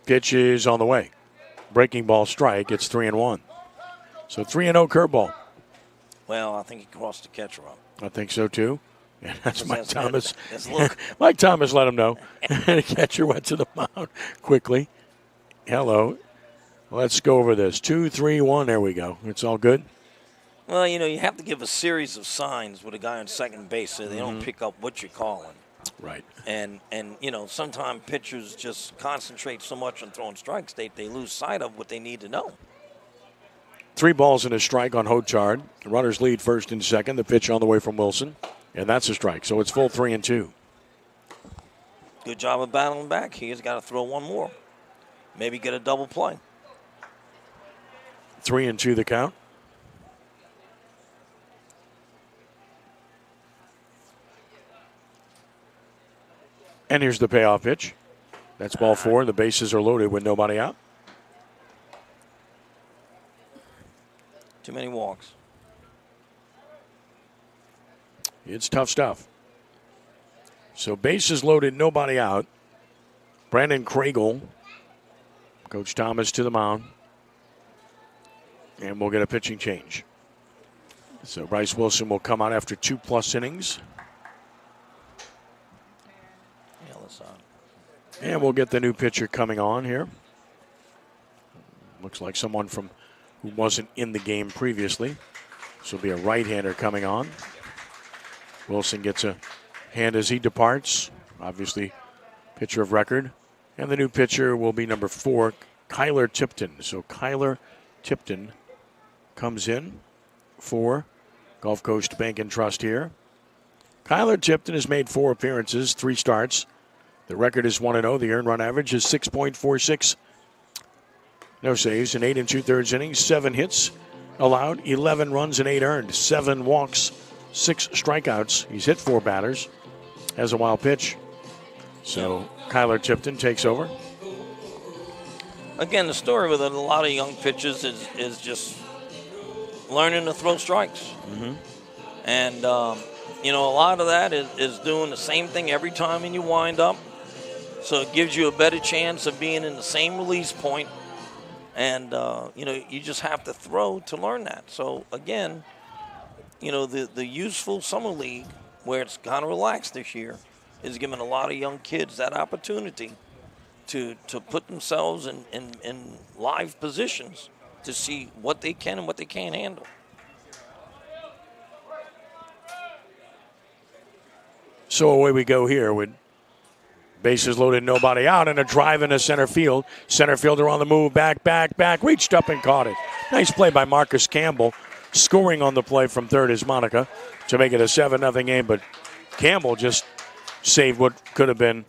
Pitch is on the way. Breaking ball strike. It's 3-1. So 3-0 curveball. Well, I think he crossed the catcher up. I think so too. And that's Mike Thomas. Look. Mike Thomas let him know. The catcher went to the mound quickly. Hello. Let's go over this. 2, 3, 1. There we go. It's all good. Well, you have to give a series of signs with a guy on second base so they don't pick up what you're calling. Right. And sometimes pitchers just concentrate so much on throwing strikes, they lose sight of what they need to know. 3 balls and a strike on Hotard. Runners lead first and second. The pitch on the way from Wilson. And that's a strike. So it's full 3-2. Good job of battling back. He's got to throw one more. Maybe get a double play. 3-2 the count. And here's the payoff pitch. That's ball 4. The bases are loaded with nobody out. Too many walks. It's tough stuff. So bases loaded, nobody out. Brandon Craigel, Coach Thomas to the mound. And we'll get a pitching change. So Bryce Wilson will come out after 2+ innings. And we'll get the new pitcher coming on here. Looks like someone who wasn't in the game previously. This will be a right-hander coming on. Wilson gets a hand as he departs. Obviously, pitcher of record. And the new pitcher will be number 4, Kyler Tipton. So Kyler Tipton comes in for Gulf Coast Bank and Trust here. Kyler Tipton has made 4 appearances, 3 starts. The record is 1-0. The earned run average is 6.46. No saves in 8 2/3 innings. 7 hits allowed, 11 runs and 8 earned. 7 walks, 6 strikeouts. He's hit 4 batters. Has a wild pitch. So Kyler Tipton takes over. Again, the story with a lot of young pitchers is just learning to throw strikes. Mm-hmm. And, a lot of that is doing the same thing every time and you wind up. So it gives you a better chance of being in the same release point. And, you just have to throw to learn that. So, again, the useful summer league, where it's kind of relaxed this year, is giving a lot of young kids that opportunity to put themselves in live positions to see what they can and what they can't handle. So away we go here with bases loaded, nobody out, and a drive into center field. Center fielder on the move, back, reached up and caught it. Nice play by Marcus Campbell. Scoring on the play from third is Monica to make it a 7-0 game, but Campbell just saved what could have been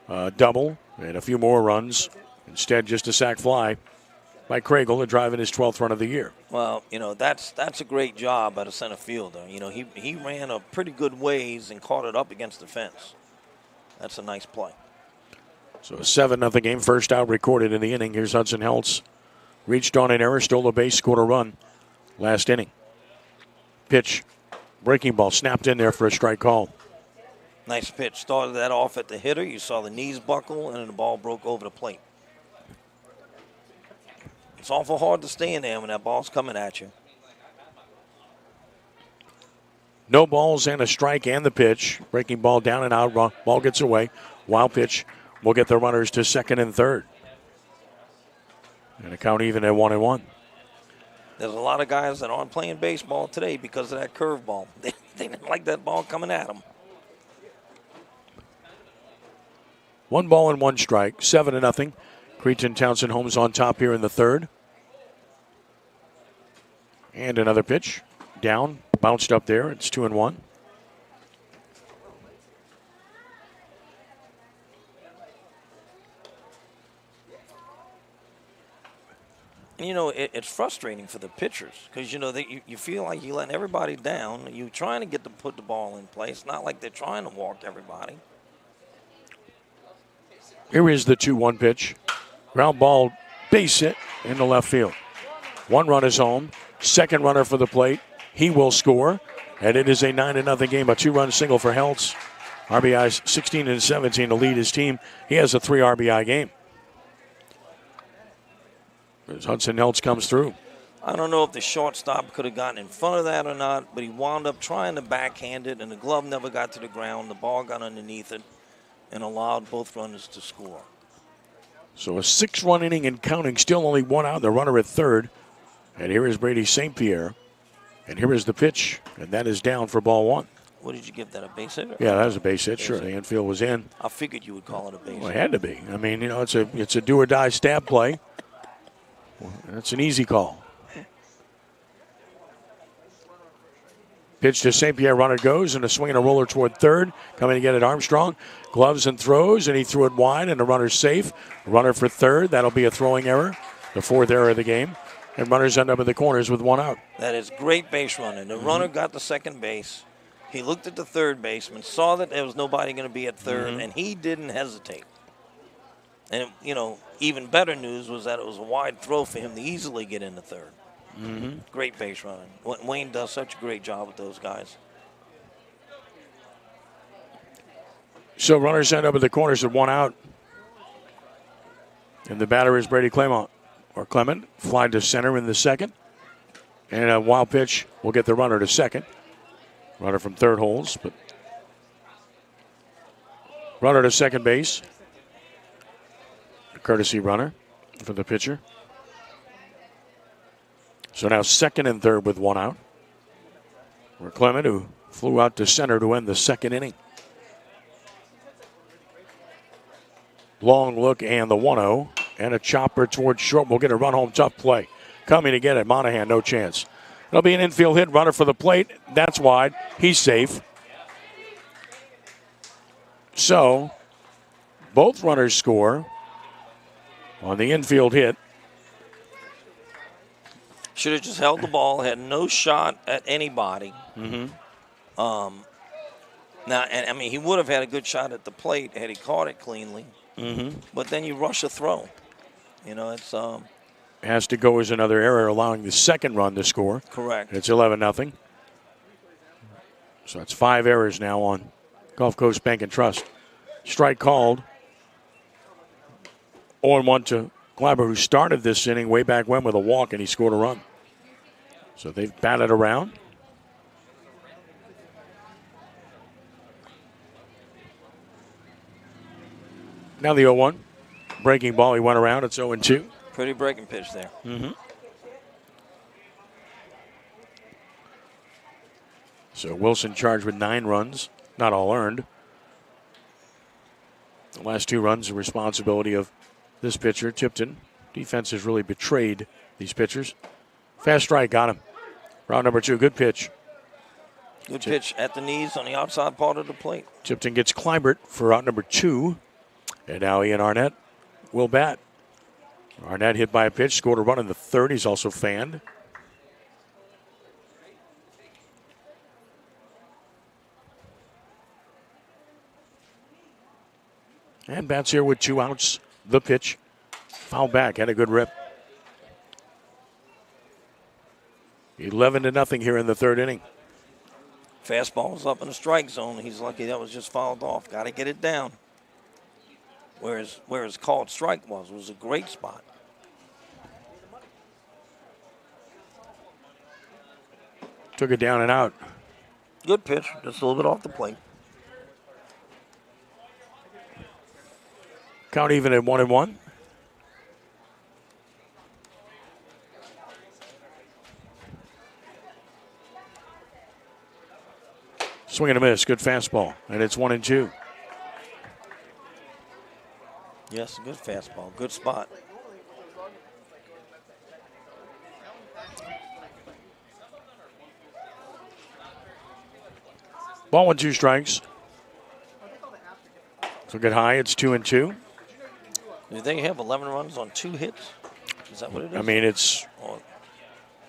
a double and a few more runs. Instead, just a sac fly by Craigel to drive in his 12th run of the year. Well, that's a great job by the center fielder. He ran a pretty good ways and caught it up against the fence. That's a nice play. So a 7-0 game, first out recorded in the inning. Here's Hudson Heltz. Reached on an error, stole a base, scored a run last inning. Pitch, breaking ball, snapped in there for a strike call. Nice pitch. Started that off at the hitter. You saw the knees buckle, and then the ball broke over the plate. It's awful hard to stay in there when that ball's coming at you. No balls and a strike and the pitch. Breaking ball down and out. Ball gets away. Wild pitch will get the runners to second and third. And a count even at 1-1. There's a lot of guys that aren't playing baseball today because of that curveball. They didn't like that ball coming at them. 1 ball and 1 strike. 7-0. Cretin Townsend Holmes on top here in the third. And another pitch. Down. Bounced up there. It's 2-1. It's frustrating for the pitchers because, you feel like you're letting everybody down. You're trying to get to put the ball in place. It's not like they're trying to walk everybody. Here is the 2-1 pitch. Ground ball, base hit into left field. One run is home. Second runner for the plate. He will score. And it is a 9-0 game. A 2-run single for Heltz. RBIs 16 and 17 to lead his team. He has a 3 RBI game. As Hudson Heltz comes through. I don't know if the shortstop could have gotten in front of that or not, but he wound up trying to backhand it, and the glove never got to the ground. The ball got underneath it and allowed both runners to score. So a 6-run inning and counting. Still only 1 out. The runner at third. And here is Brady St Pierre. And here is the pitch. And that is down for ball 1. What did you give that, a base hit? Yeah, that was a base hit. Sure, the infield was in. I figured you would call it a base hit. Well, it had to be. I mean, it's a do-or-die stab play. That's an easy call. Pitch to St. Pierre, runner goes, and a swing and a roller toward third. Coming to get it, Armstrong. Gloves and throws, and he threw it wide, and the runner's safe. Runner for third. That'll be a throwing error, the 4th error of the game. And runners end up in the corners with 1 out. That is great base running. The runner got the second base. He looked at the third baseman, saw that there was nobody going to be at third, and he didn't hesitate. And, even better news was that it was a wide throw for him to easily get into third. Great base running. Wayne does such a great job with those guys. So runners end up in the corners with 1 out. And the batter is Brady Clement. Fly to center in the second. And a wild pitch will get the runner to second. Runner from third holds, but runner to second base. A courtesy runner for the pitcher. So now second and third with 1 out. For Clement, who flew out to center to end the second inning. Long look and the 1-0. And a chopper towards short. We'll get a run home. Tough play. Coming to get it. Monahan, no chance. It'll be an infield hit. Runner for the plate. That's wide. He's safe. So, both runners score on the infield hit. Should have just held the ball. Had no shot at anybody. Now, he would have had a good shot at the plate had he caught it cleanly. But then you rush a throw. It's has to go as another error, allowing the second run to score. Correct. It's 11-0. So that's 5 errors now on Gulf Coast Bank and Trust. Strike called. 0-1 to Gleiber, who started this inning way back when with a walk, and he scored a run. So they've batted around. Now the 0-1. Breaking ball, he went around. It's 0-2. Pretty breaking pitch there. So Wilson charged with 9 runs, not all earned. The last 2 runs are responsibility of this pitcher, Tipton. Defense has really betrayed these pitchers. Fast strike, got him. Round number 2, good pitch. Good pitch at the knees on the outside part of the plate. Tipton gets Kleibert for round number 2. And now Ian Arnett will bat. Arnett hit by a pitch, scored a run in the 3rd. He's also fanned. And bats here with 2 outs. The pitch. Foul back. Had a good rip. 11-0 here in the 3rd inning. Fastball's up in the strike zone. He's lucky that was just fouled off. Got to get it down. Where his called strike was a great spot. Took it down and out. Good pitch. Just a little bit off the plate. Count even at 1-1. Swing and a miss. Good fastball. And it's 1-2. Yes, good fastball. Good spot. Ball 1, 2 strikes. So get high. It's 2-2. Do they have 11 runs on 2 hits? Is that what it is? I mean,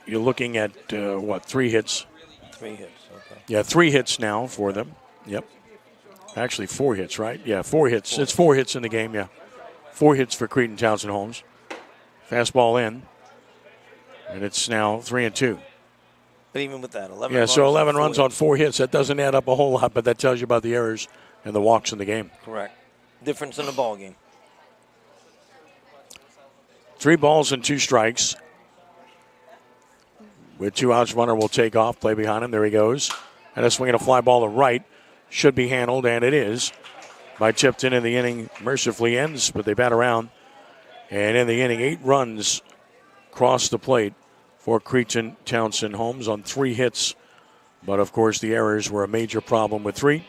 you're looking at, 3 hits? 3 hits, okay. Yeah, 3 hits now for them. Yep. Actually, 4 hits, right? Yeah, 4 hits. It's 4 hits in the game, yeah. 4 hits for Cretin, Townsend, Holmes. Fastball in. And it's now 3-2. But even with that, 11 runs. Yeah, so 11 runs on 4 hits. That doesn't add up a whole lot, but that tells you about the errors and the walks in the game. Correct. Difference in the ball game. 3 balls and 2 strikes. With 2 outs, runner will take off, play behind him. There he goes. And a swing and a fly ball to right. Should be handled, and it is. By Tipton in the inning, mercifully ends, but they bat around. And in the inning, 8 runs cross the plate for Cretin, Townsend, Holmes on 3 hits. But, of course, the errors were a major problem with 3.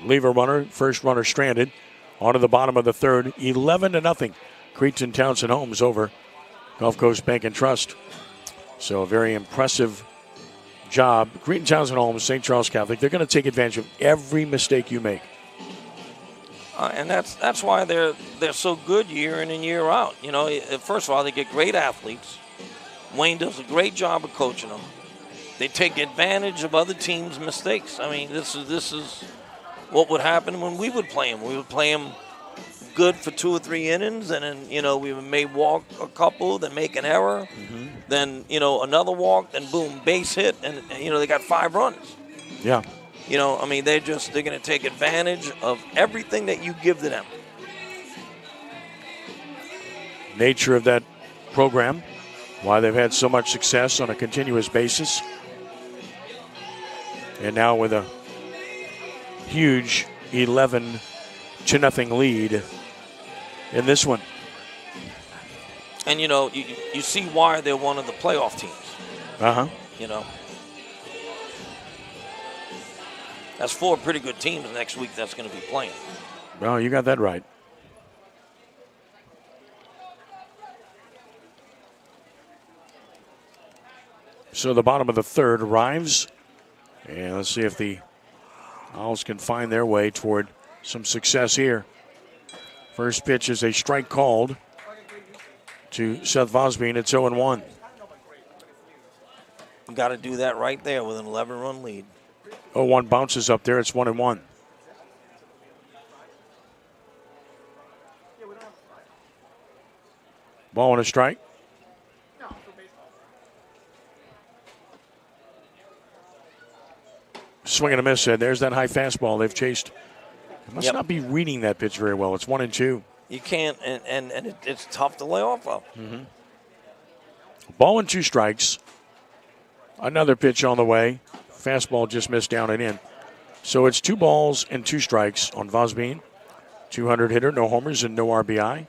Leave a runner, first runner stranded. On to the bottom of the third, 11-0. Cretin, Townsend, Holmes over Gulf Coast Bank and Trust. So a very impressive job. Cretin, Townsend, Holmes, St. Charles Catholic, they're going to take advantage of every mistake you make. And that's why they're so good year in and year out. You know, first of all, they get great athletes. Wayne does a great job of coaching them. They take advantage of other teams' mistakes. I mean, this is what would happen when we would play them. We would play them good for 2 or 3 innings, and then, you know, we may walk a couple, then make an error, then, you know, another walk, then boom, base hit, and, you know, they got 5 runs. Yeah. You know, I mean, they're going to take advantage of everything that you give to them. Nature of that program, why they've had so much success on a continuous basis. And now with a huge 11-0 lead in this one. And, you know, you see why they're one of the playoff teams. Uh-huh. You know. That's 4 pretty good teams next week that's going to be playing. Well, you got that right. So the bottom of the third arrives. And let's see if the Owls can find their way toward some success here. First pitch is a strike called to Seth Vosbein. It's 0-1. You got to do that right there with an 11-run lead. 0-1 bounces up there. It's 1-1. Ball and a strike. Swing and a miss. And there's that high fastball they've chased. Must not be reading that pitch very well. It's 1-2. You can't, and it's tough to lay off of. Ball and 2 strikes. Another pitch on the way. Fastball just missed down and in. So it's 2 balls and 2 strikes on Vosbein. 200 hitter, no homers and no RBI.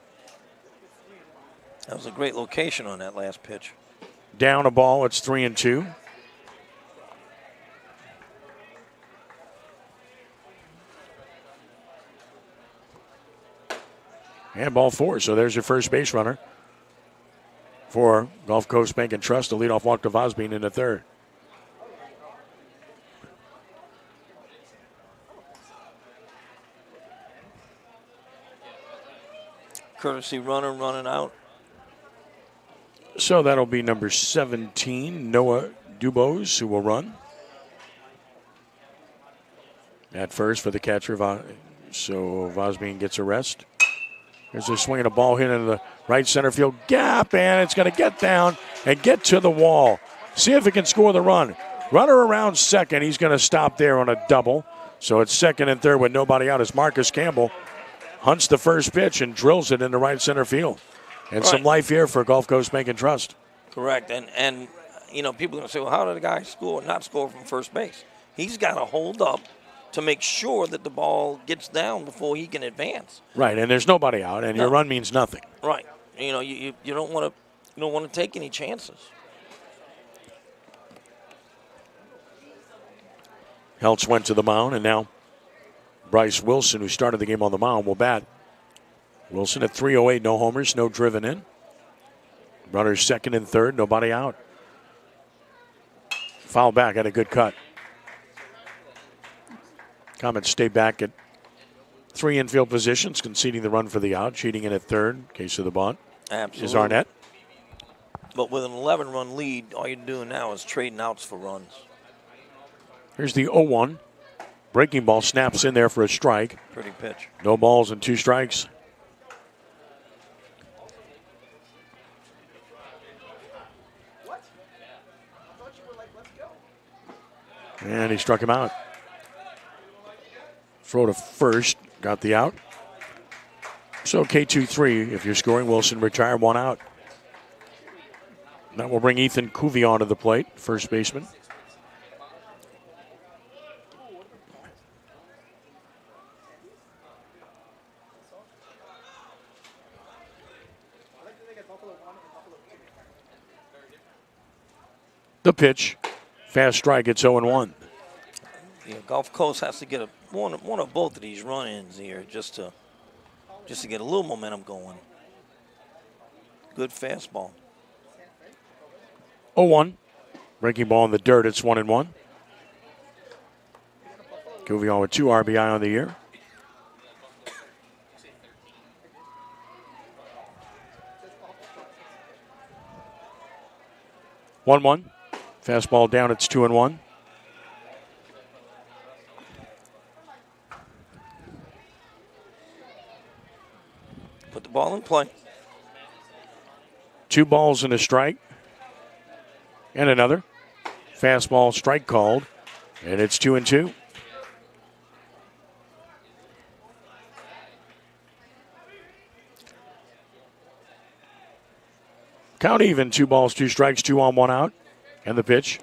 That was a great location on that last pitch. Down a ball, it's 3-2. And ball 4, so there's your first base runner for Gulf Coast Bank and Trust. The leadoff walk to Vosbein in the third. Courtesy runner running out. So that'll be number 17, Noah Dubose, who will run. At first for the catcher, so Vosbein gets a rest. There's a swing and a ball hit into the right center field gap, and it's going to get down and get to the wall. See if it can score the run. Runner around second. He's going to stop there on a double. So it's second and third with nobody out as Marcus Campbell hunts the first pitch and drills it into right center field. And some life here for Gulf Coast Bank and Trust. Correct. And you know, people are going to say, well, how did the guy not score from first base? He's got to hold up to make sure that the ball gets down before he can advance. Right, and there's nobody out, and your run means nothing. Right. You know, you don't want to take any chances. Heltz went to the mound, and now Bryce Wilson, who started the game on the mound, will bat. Wilson at 308, no homers, no driven in. Runners second and third, nobody out. Foul back, had a good cut. Comets stay back at 3 infield positions, conceding the run for the out. Cheating in at third, in case of the bunt. Absolutely. Is Arnett. But with an 11-run lead, all you're doing now is trading outs for runs. Here's the 0-1. Breaking ball snaps in there for a strike. Pretty pitch. No balls and 2 strikes. And he struck him out. Throw to first. Got the out. So K2-3, if you're scoring, Wilson retired 1 out. That will bring Ethan Cuvion to the plate, first baseman. The pitch. Fast strike. It's 0-1. Yeah, Gulf Coast has to get one of both of these run-ins here just to get a little momentum going. Good fastball. 0-1. Breaking ball in the dirt. It's 1-1. Cuvion with 2 RBI on the year. One. Fastball down. It's 2-1. Put the ball in play. 2 balls and a strike. And another. Fastball strike called. And it's 2-2. Count even. 2 balls, 2 strikes, 2 on, 1 out. And the pitch.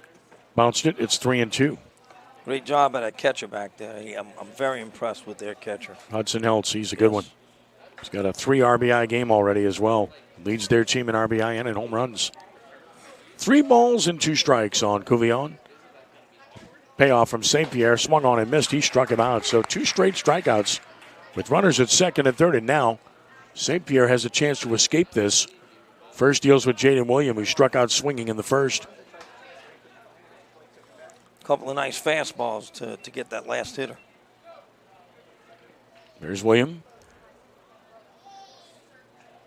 Bounced it. It's 3-2. Great job by that catcher back there. I'm very impressed with their catcher. Hudson Heltz, he's a good one. He's got a 3 RBI game already as well. Leads their team in RBI and in home runs. 3 balls and 2 strikes on Cuvion. Payoff from St. Pierre. Swung on and missed. He struck him out. So 2 straight strikeouts with runners at second and third. And now St. Pierre has a chance to escape this. First deals with Jaden William, who struck out swinging in the first. Couple of nice fastballs to get that last hitter. There's William.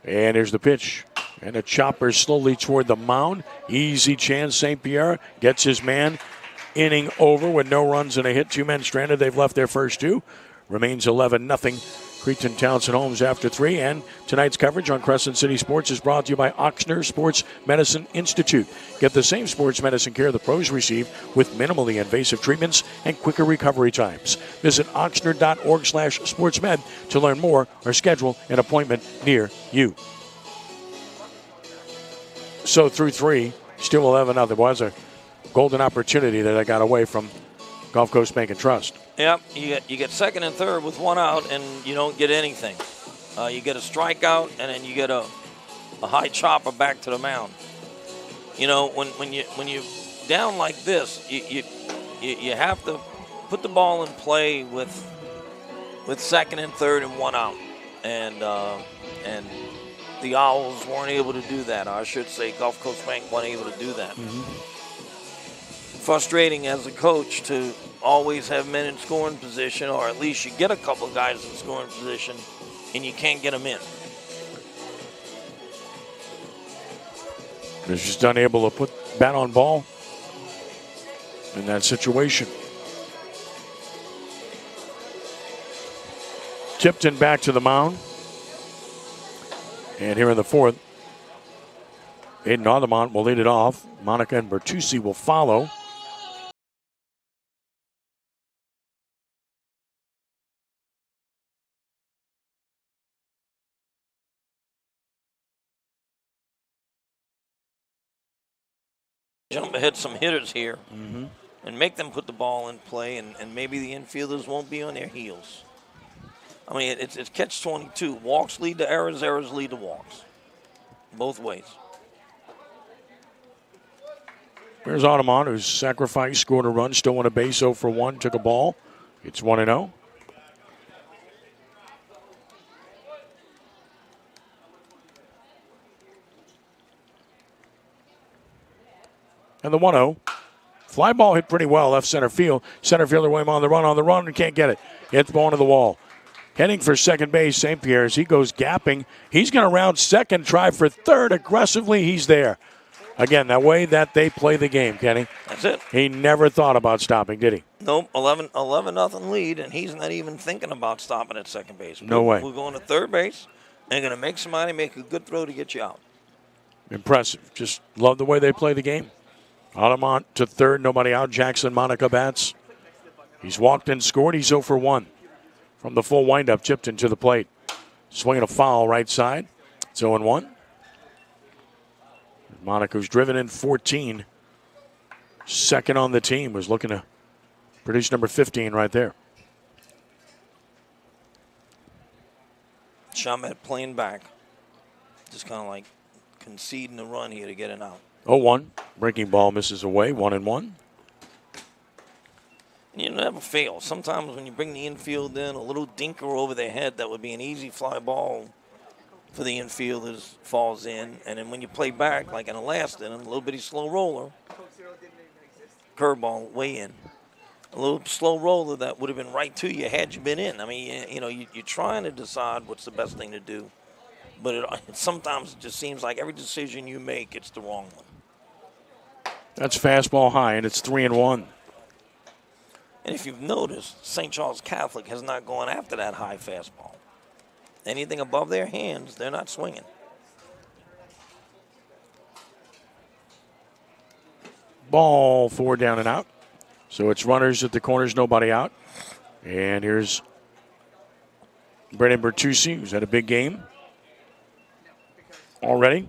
And here's the pitch. And a chopper slowly toward the mound. Easy chance. St. Pierre gets his man. Inning over with no runs and a hit. 2 men stranded. They've left their first 2. Remains 11-0. Cretin Townsend Homes after 3. And tonight's coverage on Crescent City Sports is brought to you by Ochsner Sports Medicine Institute. Get the same sports medicine care the pros receive with minimally invasive treatments and quicker recovery times. Visit oxnard.org/sportsmed to learn more or schedule an appointment near you. So through 3, still 11-0. There was a golden opportunity that I got away from Gulf Coast Bank and Trust. Yep, you get second and third with 1 out, and you don't get anything. You get a strikeout, and then you get a high chopper back to the mound. You know, when you're down like this, you have to put the ball in play with second and third and 1 out, and the Owls weren't able to do that. Or I should say, Gulf Coast Bank wasn't able to do that. Frustrating as a coach to always have men in scoring position, or at least you get a couple of guys in scoring position and you can't get them in. They're just unable to put bat on ball in that situation. Tipton back to the mound. And here in the 4th, Aiden Audemont will lead it off. Monica and Bertucci will follow. Jump ahead some hitters here and make them put the ball in play, and maybe the infielders won't be on their heels. I mean, it's catch-22. Walks lead to errors, errors lead to walks. Both ways. Here's Audemont, who's sacrificed, scored a run, still won a base, 0 for 1, took a ball. It's 1-0. And the 1-0. Fly ball hit pretty well, left center field. Center fielder William on the run, and can't get it. Hits ball into the wall. Heading for second base, St. Pierre, as he goes gapping. He's going to round second, try for third aggressively. He's there. Again, that way that they play the game, Kenny. That's it. He never thought about stopping, did he? Nope, 11-0 lead, and he's not even thinking about stopping at second base. No way. We're going to third base, and going to make somebody make a good throw to get you out. Impressive. Just love the way they play the game. Altamont to third, nobody out. Jackson Monica bats. He's walked and scored. He's 0 for 1 from the full windup, chipped into the plate. Swinging a foul right side. It's 0 1. Monica, who's driven in 14, second on the team, was looking to produce number 15 right there. Chalmette playing back. Just kind of like conceding the run here to get it out. 0-1. Breaking ball misses away. 1-1. You never fail. Sometimes when you bring the infield in, a little dinker over their head, that would be an easy fly ball for the infielders, falls in. And then when you play back, like in the last inning, a little bitty slow roller, curveball way in. A little slow roller that would have been right to you had you been in. I mean, you're trying to decide what's the best thing to do. But sometimes it just seems like every decision you make, it's the wrong one. That's fastball high, and it's 3-1. And if you've noticed, St. Charles Catholic has not gone after that high fastball. Anything above their hands, they're not swinging. Ball 4 down and out. So it's runners at the corners, nobody out. And here's Brennan Bertucci, who's had a big game already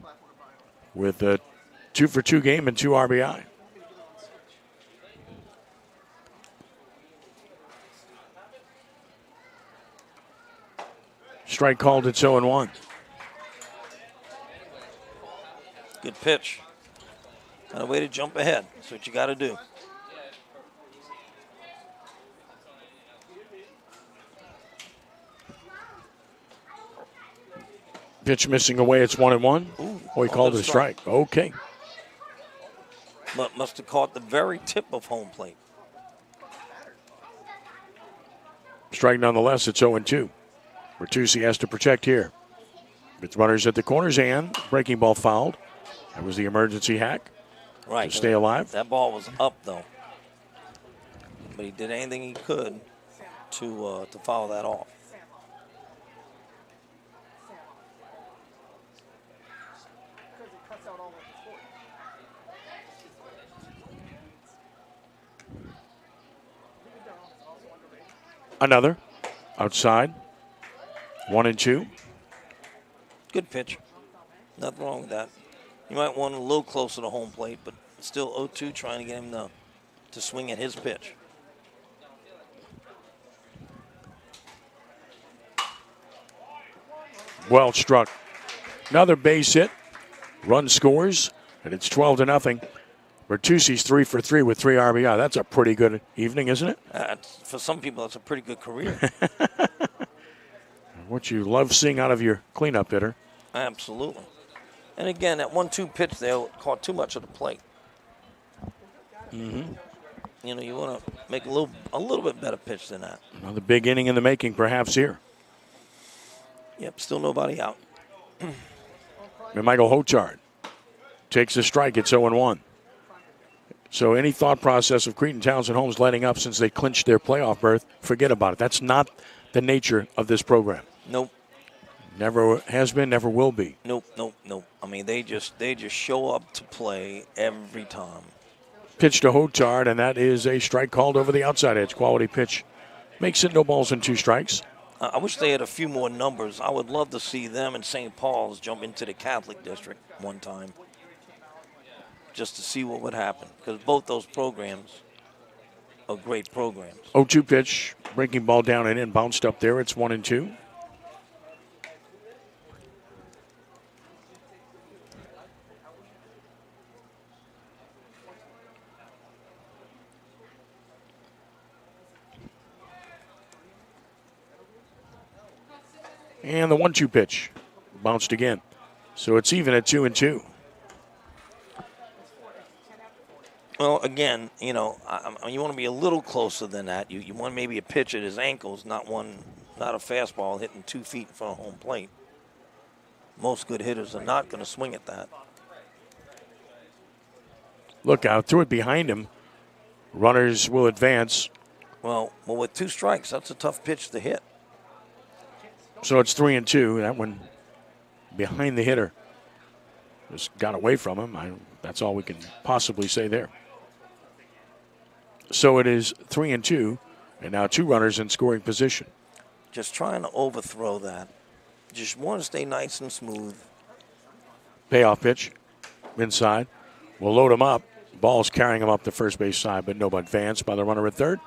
with a 2-for-2 game and 2 RBI. Strike called at 0-1. Good pitch. Got a way to jump ahead. That's what you got to do. Pitch missing away. It's 1-1. Oh, he called it a strike. Okay. But must have caught the very tip of home plate. Strike nonetheless. It's 0-2. Bertucci has to protect here. With runners at the corners and breaking ball fouled. That was the emergency hack. Right. To stay alive. That ball was up, though. But he did anything he could to foul that off. Another. Outside. 1-2. Good pitch. Nothing wrong with that. You might want a little closer to home plate, but still 0-2, trying to get him to swing at his pitch. Well struck. Another base hit. Run scores, and it's 12-0. Bertucci's 3 for 3 with 3 RBI. That's a pretty good evening, isn't it? For some people, that's a pretty good career. What you love seeing out of your cleanup hitter. Absolutely. And again, that 1-2 pitch there caught too much of the plate. Mm-hmm. You want to make a little bit better pitch than that. Another big inning in the making, perhaps here. Yep, still nobody out. And Michael Hotard takes a strike. It's 0-1. So any thought process of Cretin, Townsend, Holmes letting up since they clinched their playoff berth, forget about it. That's not the nature of this program. Nope. Never has been, never will be. Nope. I mean, they just show up to play every time. Pitch to Hotard, and that is a strike called over the outside edge. Quality pitch. Makes it no balls and 2 strikes. I wish they had a few more numbers. I would love to see them and St. Paul's jump into the Catholic district one time, just to see what would happen, because both those programs are great programs. 0-2 pitch, breaking ball down and in, bounced up there. It's 1-2. And the 1-2 pitch bounced again. So it's even at 2-2. Well, again, you want to be a little closer than that. You want maybe a pitch at his ankles, not a fastball hitting 2 feet in front of home plate. Most good hitters are not going to swing at that. Look out, threw it behind him. Runners will advance. Well, with 2 strikes, that's a tough pitch to hit. So it's 3-2. That one behind the hitter. Just got away from him. That's all we can possibly say there. So it is 3-2, and now 2 runners in scoring position. Just trying to overthrow that. Just want to stay nice and smooth. Payoff pitch inside. We'll load him up. Ball's carrying him up the first base side, but no advance by the runner at third.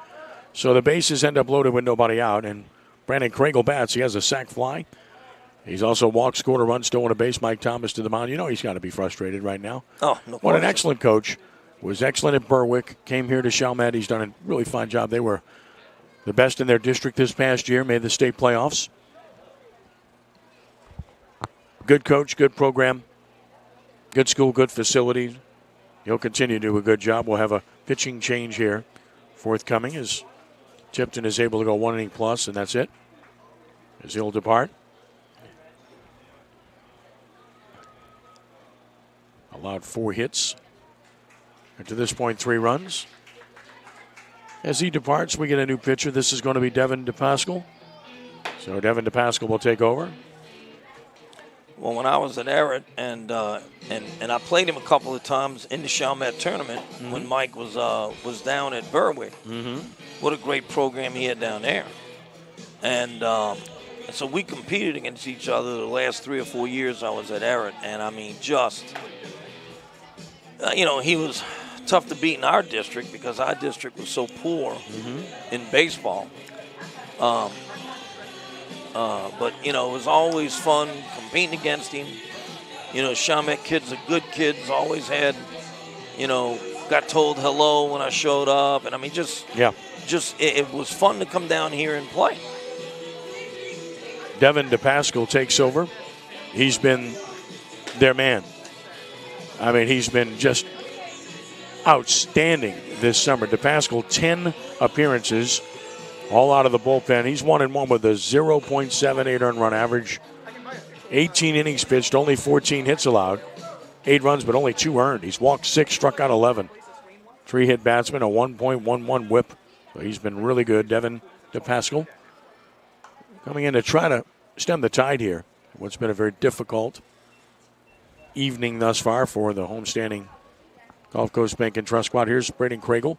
So the bases end up loaded with nobody out, and Brandon Kringle bats. He has a sac fly. He's also walked, scored a run, stolen a base. Mike Thomas to the mound. You know he's got to be frustrated right now. Oh, no. What an excellent coach. Was excellent at Berwick. Came here to Chalmette. He's done a really fine job. They were the best in their district this past year. Made the state playoffs. Good coach, good program, good school, good facilities. He'll continue to do a good job. We'll have a pitching change here forthcoming as Tipton is able to go 1 inning plus, and that's it. As he'll depart. Allowed 4 hits. And to this point, 3 runs. As he departs, we get a new pitcher. This is going to be Devin De Pascal. So Devin De Pascal will take over. Well, when I was at Everett, and I played him a couple of times in the Chalmette tournament when Mike was down at Berwick. What a great program he had down there. And so we competed against each other the last 3 or 4 years I was at Everett. And, I mean, he was tough to beat in our district because our district was so poor in baseball. But, it was always fun competing against him. Chalmette kids are good kids, always had, got told hello when I showed up. And, I mean, it was fun to come down here and play. Devin De Pascal takes over. He's been their man. I mean, he's been just outstanding this summer. De Pascal, 10 appearances. All out of the bullpen. He's 1-1 with a 0.78 earned run average. 18 innings pitched, only 14 hits allowed. 8 runs, but only 2 earned. He's walked 6, struck out 11. 3-hit batsman, a 1.11 whip. So he's been really good. Devin De Pascal coming in to try to stem the tide here. What's been a very difficult evening thus far for the homestanding Gulf Coast Bank and Trust squad. Here's Brady Craigel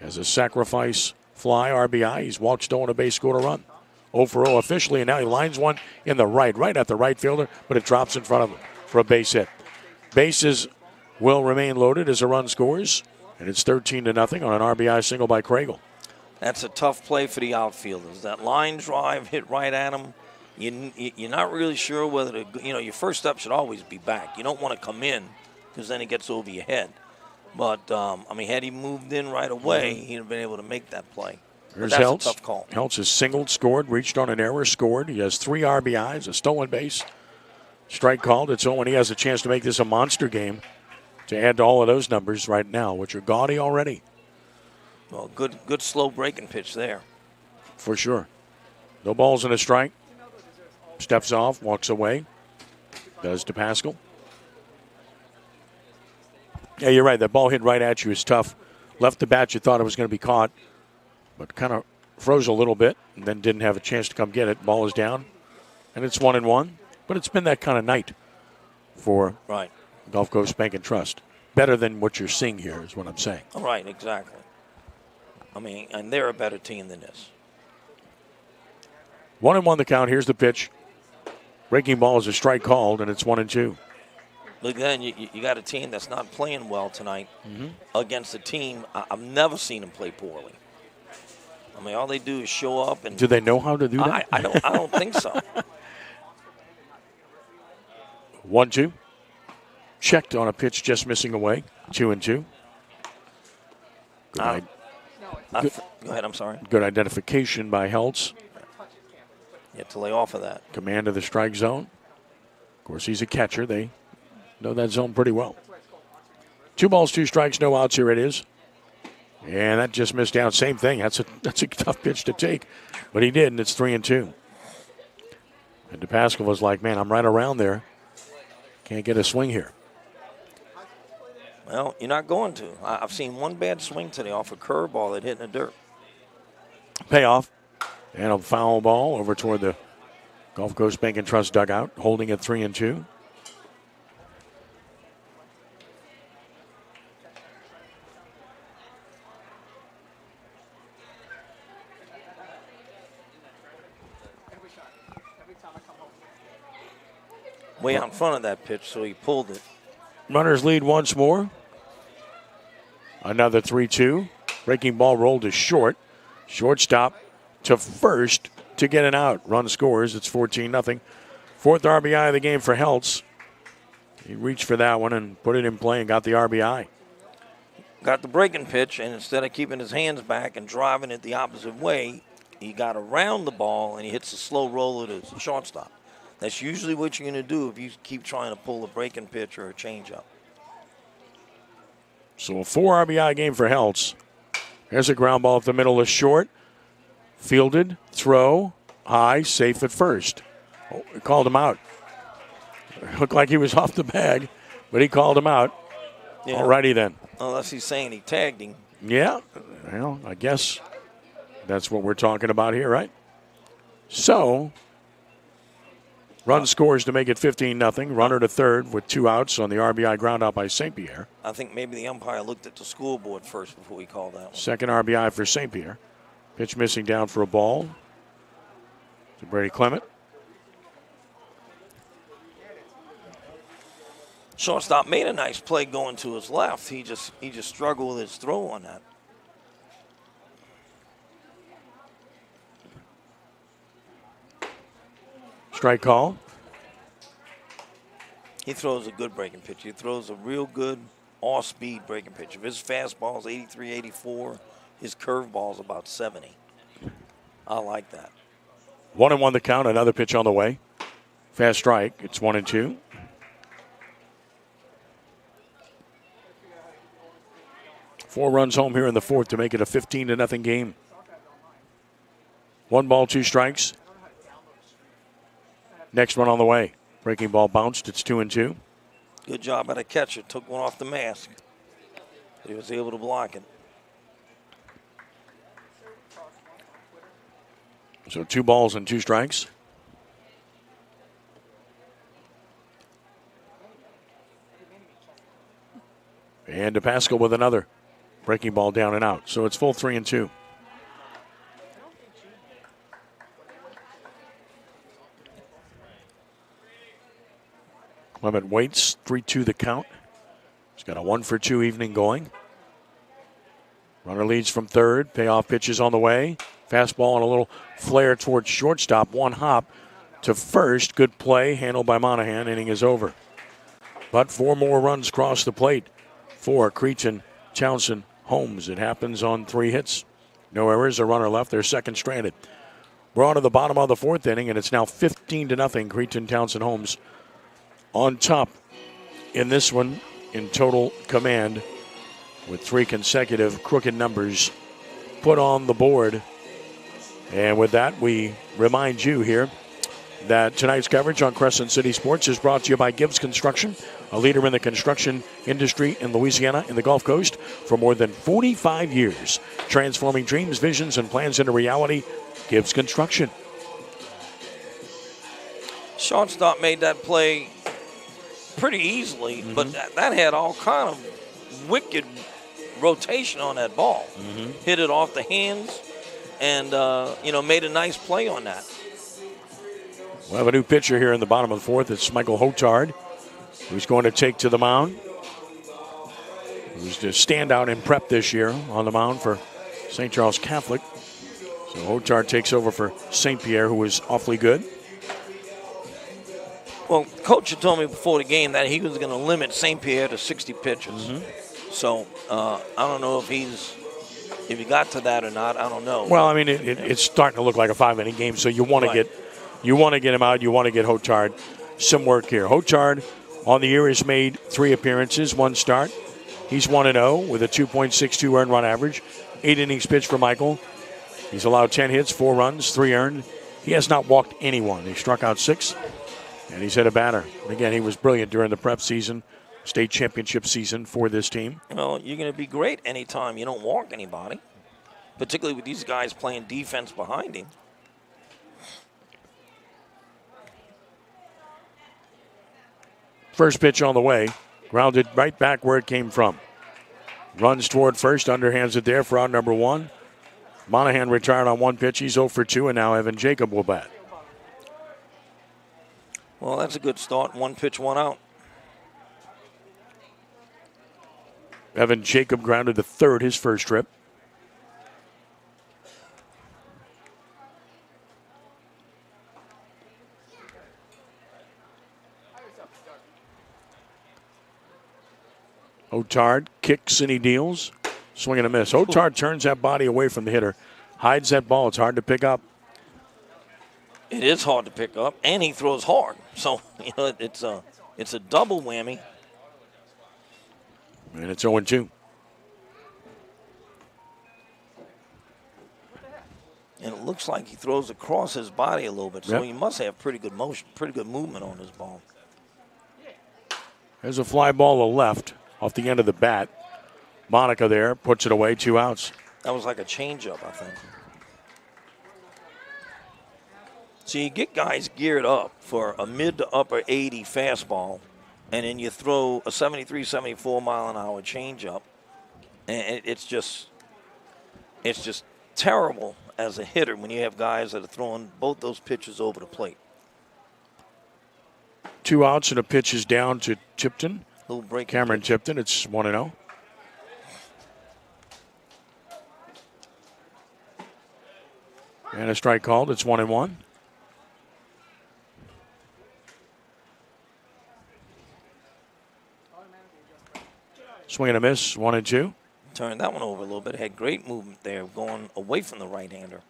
as a sacrifice fly, RBI. He's walked, stolen a base, scored a run. 0 for 0 officially, and now he lines one in the right at the right fielder, but it drops in front of him for a base hit. Bases will remain loaded as a run scores, and it's 13-0 on an RBI single by Craigel. That's a tough play for the outfielders. That line drive hit right at him. You're not really sure whether to, your first step should always be back. You don't want to come in because then it gets over your head. But, had he moved in right away, he'd have been able to make that play. Here's that's Heltz. A tough call. Heltz has singled, scored, reached on an error, scored. He has 3 RBIs, a stolen base. Strike called. It's Owen. He has a chance to make this a monster game to add to all of those numbers right now, which are gaudy already. Well, good slow breaking pitch there. For sure. No balls and a strike. Steps off, walks away. Does De Pascal. Yeah, you're right. That ball hit right at you is tough. Left the bat, you thought it was going to be caught, but kind of froze a little bit and then didn't have a chance to come get it. Ball is down, and it's 1-1. But it's been that kind of night for Gulf Coast Bank and Trust. Better than what you're seeing here is what I'm saying. Right, exactly. And they're a better team than this. 1-1 the count. Here's the pitch. Breaking ball is a strike called, and it's 1-2. Look, then you got a team that's not playing well tonight against a team. I've never seen them play poorly. All they do is show up and. Do they know how to do that? I don't think so. 1-2. Checked on a pitch just missing away. 2-2. Go ahead, I'm sorry. Good identification by Heltz. You have to lay off of that. Command of the strike zone. Of course, he's a catcher. They know that zone pretty well. 2 balls, 2 strikes, no outs. Here it is. And that just missed out. Same thing. That's a tough pitch to take. But he did, and it's 3-2. And De Pascal was like, man, I'm right around there. Can't get a swing here. Well, you're not going to. I've seen one bad swing today off a curveball that hit in the dirt. Payoff. And a foul ball over toward the Gulf Coast Bank and Trust dugout, holding it 3-2. Way out in front of that pitch, so he pulled it. Runners lead once more. Another 3-2. Breaking ball rolled to short. Shortstop to first to get an out. Run scores. It's 14-0. Fourth RBI of the game for Heltz. He reached for that one and put it in play and got the RBI. Got the breaking pitch, and instead of keeping his hands back and driving it the opposite way, he got around the ball and he hits a slow roller to shortstop. That's usually what you're going to do if you keep trying to pull a breaking pitch or a changeup. So a 4 RBI game for Heltz. There's a ground ball up the middle of short. Fielded, throw, high, safe at first. Oh, he called him out. It looked like he was off the bag, but he called him out. Yeah. All righty then. Unless he's saying he tagged him. Yeah, well, I guess that's what we're talking about here, right? So, run scores to make it 15-0. Runner to third with 2 outs on the RBI ground out by St. Pierre. I think maybe the umpire looked at the scoreboard first before he called that one. Second RBI for St. Pierre. Pitch missing down for a ball to Brady Clement. Shortstop made a nice play going to his left. He just struggled with his throw on that. Strike call. He throws a good breaking pitch. He throws a real good off-speed breaking pitch. If his fastball's 83, 84, his curveball's about 70. I like that. 1-1 the count. Another pitch on the way. Fast strike. It's 1-2. Four runs home here in the fourth to make it a 15-0 game. 1 ball, 2 strikes. Next one on the way. Breaking ball bounced. It's 2-2. Good job by the catcher. Took one off the mask. He was able to block it. So 2 balls and 2 strikes. And De Pascal with another. Breaking ball down and out. So it's full 3-2. Clement waits. 3-2 the count. He's got a 1-for-2 evening going. Runner leads from third. Payoff pitches on the way. Fastball and a little flare towards shortstop. 1 hop to first. Good play. Handled by Monahan. Inning is over. But 4 more runs cross the plate for Cretin, Townsend, Holmes. It happens on 3 hits. No errors. A runner left. They're second stranded. We're on to the bottom of the 4th inning, and it's now 15-0. Cretin, Townsend, Holmes on top in this one in total command with 3 consecutive crooked numbers put on the board. And with that, we remind you here that tonight's coverage on Crescent City Sports is brought to you by Gibbs Construction, a leader in the construction industry in Louisiana and the Gulf Coast for more than 45 years. Transforming dreams, visions, and plans into reality. Gibbs Construction. Shortstop made that play pretty easily, but that had all kind of wicked rotation on that ball. Hit it off the hands and, made a nice play on that. We'll have a new pitcher here in the bottom of the 4th. It's Michael Hotard, who's going to take to the mound. Who's the standout in prep this year on the mound for St. Charles Catholic. So Hotard takes over for St. Pierre, who was awfully good. Well, Coach had told me before the game that he was going to limit St. Pierre to 60 pitches. So I don't know if he got to that or not. I don't know. Well, I mean, it's starting to look like a 5-inning game, so you want to get him out. You want to get Hotard some work here. Hotard on the year has made 3 appearances, 1 start. He's 1-0 with a 2.62 earned run average. 8 innings pitched for Michael. He's allowed 10 hits, 4 runs, 3 earned. He has not walked anyone. He struck out 6, and he's hit a batter. Again, he was brilliant during the prep season. state championship season for this team. Well, you're going to be great anytime you don't walk anybody, particularly with these guys playing defense behind him. First pitch on the way. Grounded right back where it came from. Runs toward first, underhands it there for out number 1. Monahan retired on 1 pitch. He's 0 for 2, and now Evan Jacob will bat. Well, that's a good start. 1 pitch, 1 out. Evan Jacob grounded to third his first trip. Otard kicks and he deals. Swing and a miss. Otard turns that body away from the hitter. Hides that ball. It's hard to pick up. It is hard to pick up, and he throws hard. So, it's a double whammy. And it's 0-2. And it looks like he throws across his body a little bit, so he must have pretty good motion, pretty good movement on his ball. There's a fly ball to left off the end of the bat. Monica there puts it away, 2 outs. That was like a changeup, I think. So you get guys geared up for a mid to upper 80 fastball, and then you throw a 73, 74 mile an hour changeup, and it's just terrible as a hitter when you have guys that are throwing both those pitches over the plate. 2 outs and a pitch is down to Tipton. Little break. Cameron Tipton. It's 1-0. And a strike called. It's 1-1. Swing and a miss. 1-2. Turned that one over a little bit. Had great movement there, going away from the right-hander.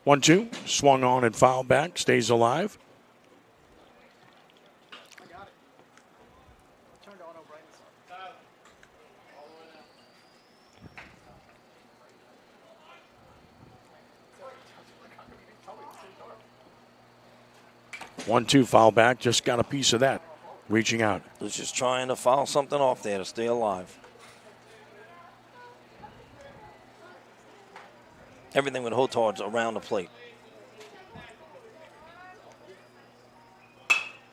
1-2. Swung on and fouled back. Stays alive. 1-2 foul back. Just got a piece of that. Reaching out. Was just trying to foul something off there to stay alive. Everything with Hotard's around the plate.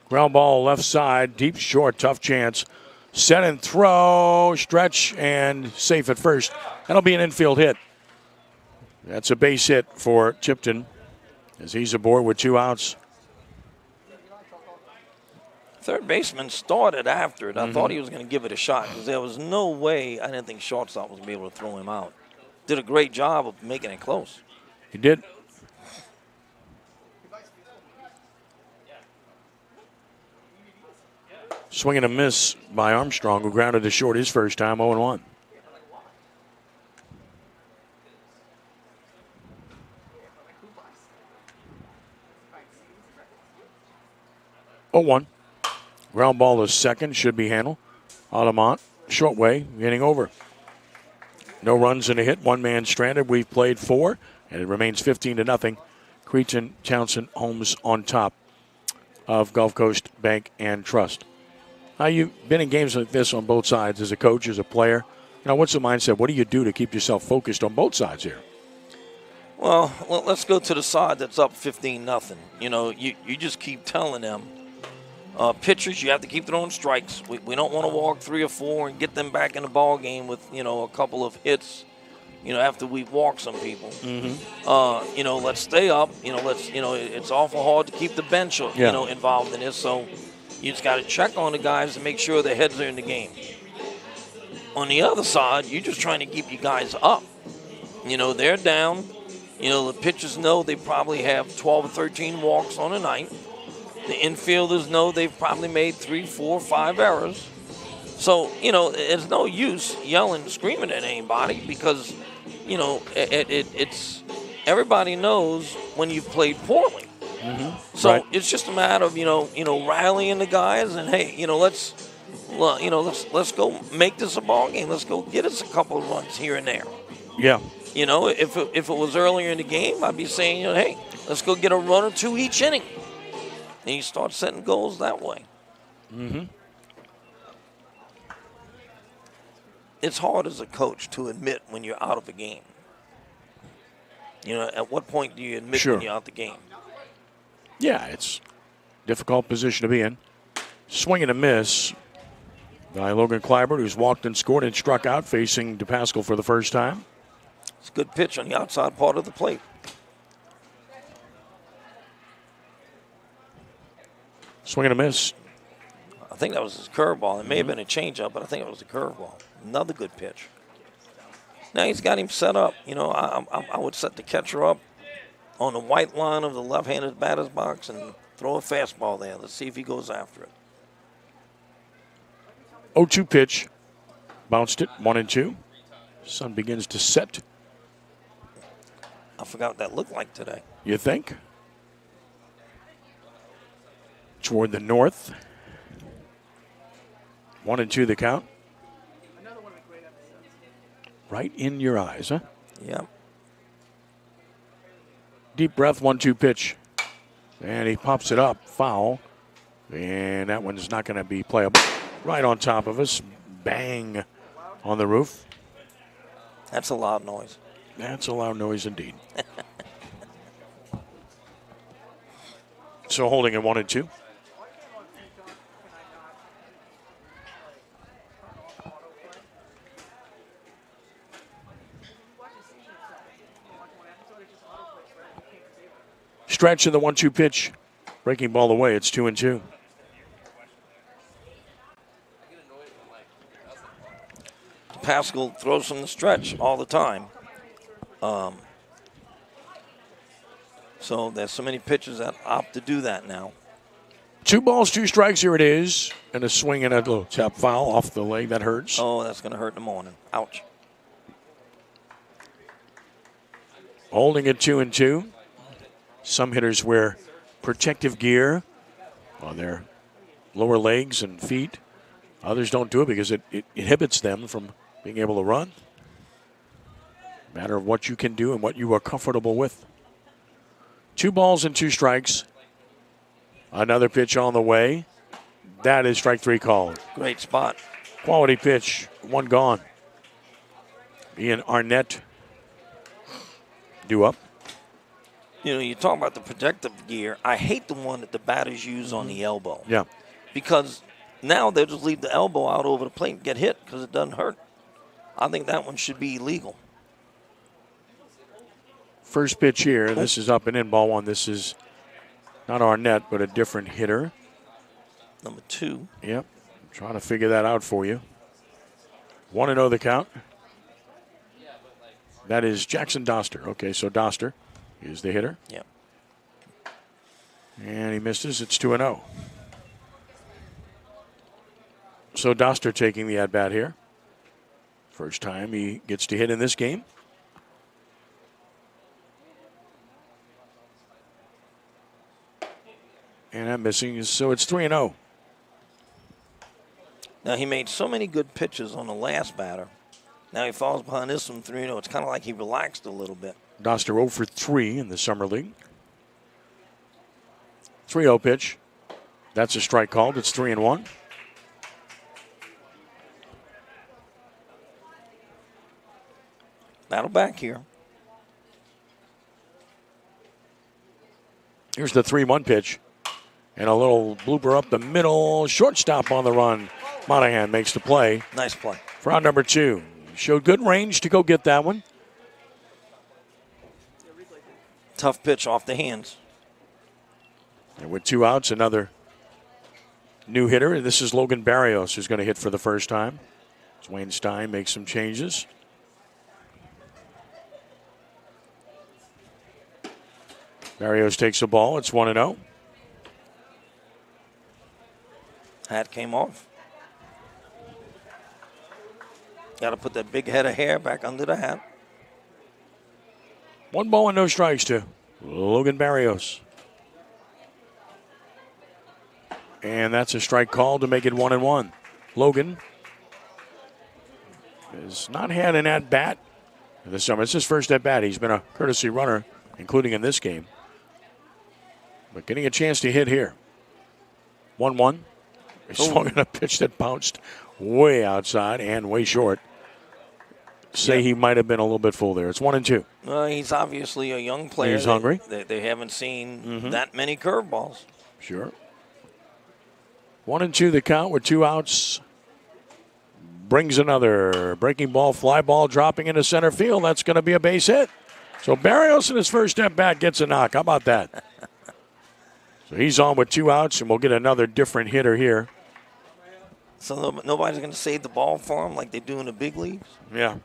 Ground ball left side. Deep short. Tough chance. Set and throw. Stretch and safe at first. That'll be an infield hit. That's a base hit for Tipton as he's aboard with 2 outs. Third baseman started after it. I thought he was going to give it a shot because there was no way I didn't think shortstop was going to be able to throw him out. Did a great job of making it close. He did. Swing and a miss by Armstrong, who grounded to short his first time, 0-1. Ground ball to second, should be handled. Alamont, short way, getting over. No runs and a hit, 1 man stranded. We've played 4, and it remains 15-0. Cretin, Townsend, Holmes on top of Gulf Coast Bank and Trust. Now, you've been in games like this on both sides as a coach, as a player. Now, what's the mindset? What do you do to keep yourself focused on both sides here? Well, let's go to the side that's up 15-0. You just keep telling them, pitchers, you have to keep throwing strikes. We don't want to walk 3 or 4 and get them back in the ball game with, a couple of hits, after we walk some people. Let's stay up. It's awful hard to keep the bench, involved in this. So you just got to check on the guys to make sure their heads are in the game. On the other side, you're just trying to keep you guys up. They're down. The pitchers know they probably have 12 or 13 walks on a night. The infielders know they've probably made 3, 4, 5 errors. So, it's no use yelling, screaming at anybody because, it's everybody knows when you've played poorly. So it's just a matter of, rallying the guys and, hey, let's go make this a ball game. Let's go get us a couple of runs here and there. Yeah. If it was earlier in the game, I'd be saying, hey, let's go get a run or 2 each inning. And you start setting goals that way. Mm-hmm. It's hard as a coach to admit when you're out of a game. You know, at what point do you admit when you're out the game? Yeah, it's a difficult position to be in. Swing and a miss by Logan Clyburn, who's walked and scored and struck out, facing De Pascal for the first time. It's a good pitch on the outside part of the plate. Swing and a miss. I think that was his curveball. It may have been a changeup, but I think it was a curveball. Another good pitch. Now he's got him set up. You know, I would set the catcher up on the white line of the left-handed batter's box and throw a fastball there. Let's see if he goes after it. 0-2 pitch. Bounced it, 1-2. Sun begins to set. I forgot what that looked like today. You think? Toward the north. 1-2 the count. Right in your eyes, huh? Yeah. Deep breath, 1-2 pitch. And he pops it up, foul. And that one's not going to be playable. Right on top of us. Bang on the roof. That's a loud noise. That's a loud noise indeed. So holding at 1-2. Stretch in the 1-2 pitch. Breaking ball away. It's 2-2. Pascal throws from the stretch all the time. So there's so many pitchers that opt to do that now. 2 balls, 2 strikes. Here it is. And a swing and a little tap foul off the leg. That hurts. Oh, that's going to hurt in the morning. Ouch. Holding at 2-2. Some hitters wear protective gear on their lower legs and feet. Others don't do it because it inhibits them from being able to run. Matter of what you can do and what you are comfortable with. 2 balls and 2 strikes. Another pitch on the way. That is strike 3 called. Great spot. Quality pitch. 1 gone. Ian Arnett due up. You know, you talk about the protective gear. I hate the one that the batters use on the elbow. Yeah. Because now they'll just leave the elbow out over the plate and get hit because it doesn't hurt. I think that one should be illegal. First pitch here. This is up and in, ball 1. This is not Arnett, but a different hitter. Number 2. Yep. I'm trying to figure that out for you. 1-0 the count. That is Jackson Doster. Okay, so Doster is the hitter. Yep. And he misses. It's 2-0. So Doster taking the at-bat here. First time he gets to hit in this game. And I'm missing, so it's 3-0. Now, he made so many good pitches on the last batter. Now he falls behind this one 3-0. It's kind of like he relaxed a little bit. Doster 0 for 3 in the Summer League. 3-0 pitch. That's a strike called. It's 3-1. Battle back here. Here's the 3-1 pitch. And a little blooper up the middle. Shortstop on the run. Monahan makes the play. Nice play. For out number 2. Showed good range to go get that one. Tough pitch off the hands. And with 2 outs, another new hitter. This is Logan Barrios, who's going to hit for the first time. As Wayne Stein makes some changes. Barrios takes the ball. It's 1-0. Hat came off. Got to put that big head of hair back under the hat. 1 ball and no strikes to Logan Barrios. And that's a strike call to make it 1-1. Logan has not had an at-bat this summer. It's his first at-bat. He's been a courtesy runner, including in this game. But getting a chance to hit here. 1-1. He swung on a pitch that bounced way outside and way short. He might have been a little bit full there. It's 1-2. He's obviously a young player. He's hungry. They haven't seen that many curveballs. Sure. 1-2 the count with 2 outs. Brings another breaking ball, fly ball dropping into center field. That's going to be a base hit. So Barrios in his first at bat gets a knock. How about that? So he's on with 2 outs, and we'll get another different hitter here. So nobody's going to save the ball for him like they do in the big leagues? Yeah,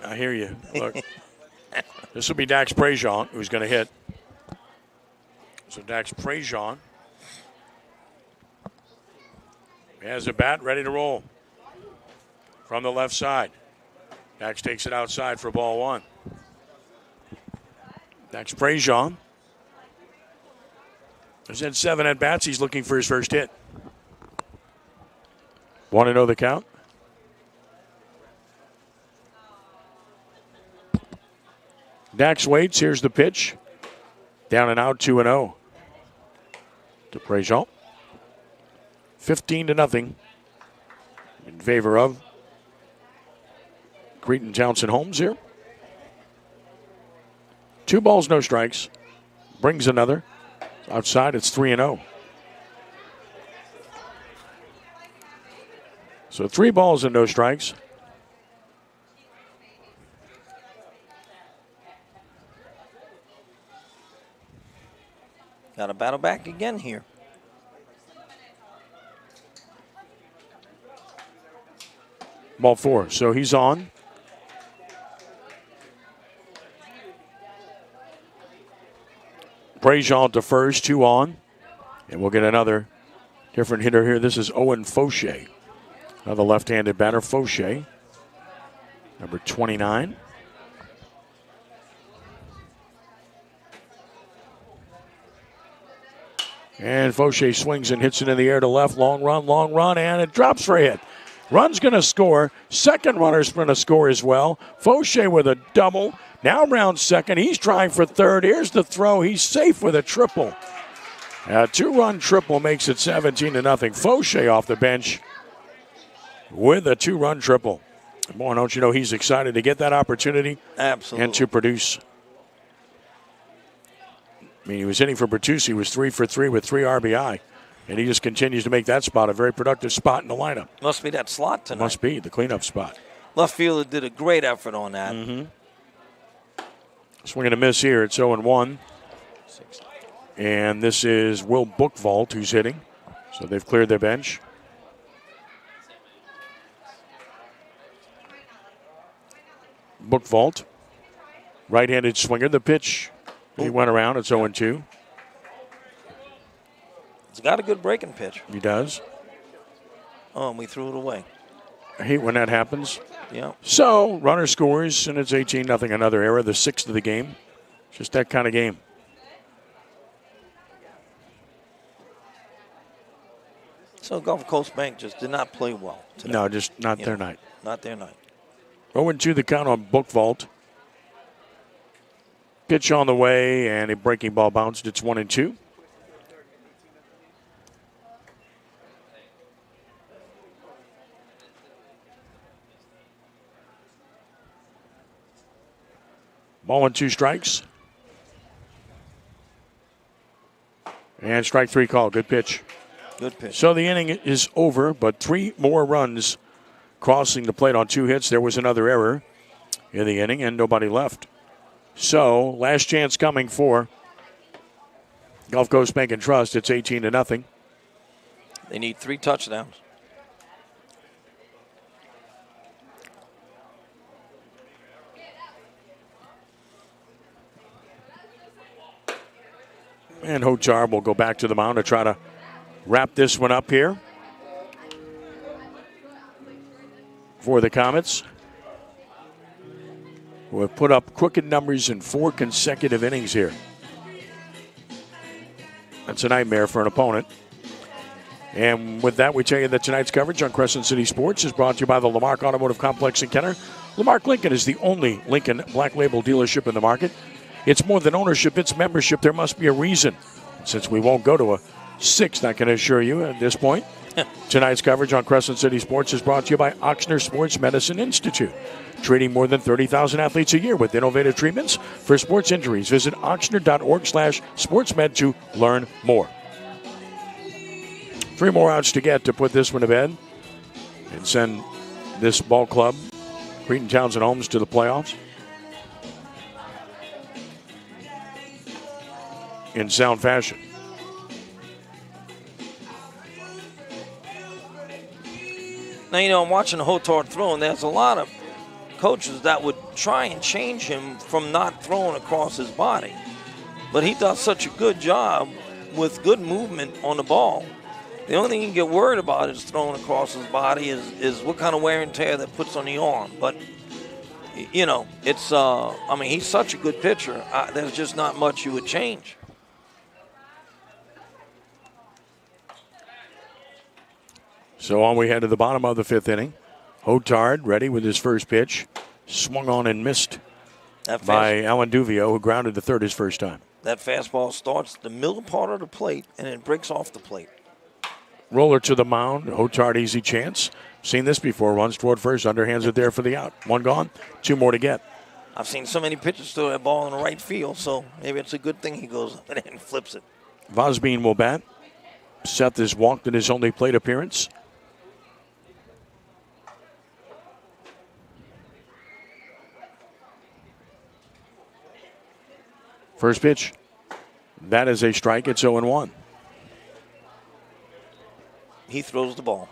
I hear you. Look, this will be Dax Prejean who's going to hit. So Dax Prejean has a bat ready to roll from the left side. Dax takes it outside for ball 1. Dax Prejean has had 7 at-bats. He's looking for his first hit. 1-0 the count. Dax waits. Here's the pitch. Down and out, 2-0 to Prejean. 15-0 in favor of Cretin Townsend Holmes here. 2 balls, no strikes. Brings another. Outside, it's 3-0. So 3 balls and no strikes. Got to battle back again here. Ball 4. So he's on. Prejean to first, 2 on. And we'll get another different hitter here. This is Owen Foshee. Another left-handed batter, Foshee. Number 29. And Foshee swings and hits it in the air to left. Long run, and it drops for a hit. Run's going to score. Second runner's going to score as well. Foshee with a double. Now round second. He's trying for third. Here's the throw. He's safe with a triple. A 2-run triple makes it 17-0. Foshee off the bench with a 2-run triple. Boy, don't you know he's excited to get that opportunity. Absolutely. And to produce. I mean, he was hitting for Bertuzzi. He was 3 for 3 with 3 RBI. And he just continues to make that spot a very productive spot in the lineup. Must be that slot tonight. Must be the cleanup spot. Left fielder did a great effort on that. Swing and a miss here. It's 0-1. And this is Will Buchwald who's hitting. So they've cleared their bench. Buchwald, right-handed swinger. The pitch, he went around. It's 0-2. He's got a good breaking pitch. He does. Oh, and we threw it away. I hate when that happens. Yeah. So, runner scores, and it's 18-0. Another error, the 6th of the game. Just that kind of game. So, Gulf Coast Bank just did not play well today. No, just not their night. Not their night. 0-2 the count on Buchwald. Pitch on the way, and a breaking ball bounced. It's 1-2. Ball and 2 strikes. And strike 3 call. Good pitch. Good pitch. So the inning is over, but 3 more runs crossing the plate on 2 hits. There was another error in the inning, and nobody left. So last chance coming for Gulf Coast Bank and Trust. It's 18-0. They need 3 touchdowns. And Hochar will go back to the mound to try to wrap this one up here for the Comets, who have put up crooked numbers in 4 consecutive innings here. That's a nightmare for an opponent. And with that, we tell you that tonight's coverage on Crescent City Sports is brought to you by the Lamarck Automotive Complex in Kenner. Lamarck Lincoln is the only Lincoln Black Label dealership in the market. It's more than ownership, it's membership. There must be a reason. Since we won't go to a 6th, I can assure you at this point. Tonight's coverage on Crescent City Sports is brought to you by Ochsner Sports Medicine Institute. Treating more than 30,000 athletes a year with innovative treatments for sports injuries. Visit ochsner.org/sportsmed to learn more. 3 more outs to get to put this one to bed and send this ball club, Cretin Townsend Homes, to the playoffs in sound fashion. Now, I'm watching Hotard throw, and there's a lot of coaches that would try and change him from not throwing across his body. But he does such a good job with good movement on the ball. The only thing you get worried about is throwing across his body is what kind of wear and tear that puts on the arm. But, it's, he's such a good pitcher. There's just not much you would change. So on we head to the bottom of the 5th inning. Hotard ready with his first pitch. Swung on and missed by Alan Duvio, who grounded to third his first time. That fastball starts the middle part of the plate and it breaks off the plate. Roller to the mound. Hotard easy chance. Seen this before. Runs toward first. Underhands it there for the out. 1 gone. 2 more to get. I've seen so many pitchers throw that ball in the right field, so maybe it's a good thing he goes up and flips it. Vosbein will bat. Seth has walked in his only plate appearance. First pitch. That is a strike. It's 0-1. He throws the ball.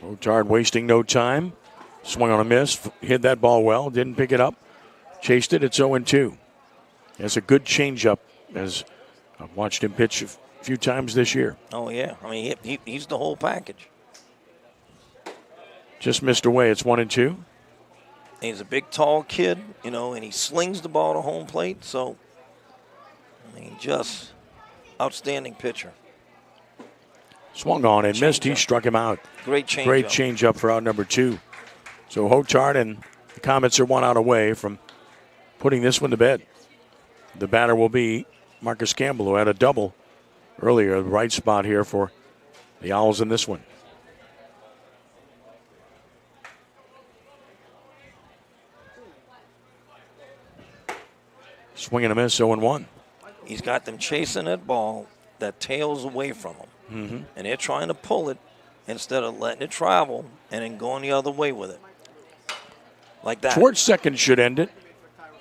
Hotard wasting no time. Swung on a miss. Hit that ball well. Didn't pick it up. Chased it. It's 0-2. Has a good changeup, as I've watched him pitch a few times this year. Oh, yeah. He's the whole package. Just missed away. It's 1-2. He's a big, tall kid, and he slings the ball to home plate. So, just outstanding pitcher. Swung on and missed. He struck him out. Great change. Great change up for out number 2. So Hotard and the Comets are 1 out away from putting this one to bed. The batter will be Marcus Campbell, who had a double earlier. The right spot here for the Owls in this one. Swing and a miss, 0-1. He's got them chasing that ball that tails away from him. Mm-hmm. And they're trying to pull it instead of letting it travel and then going the other way with it. Like that. Towards second should end it.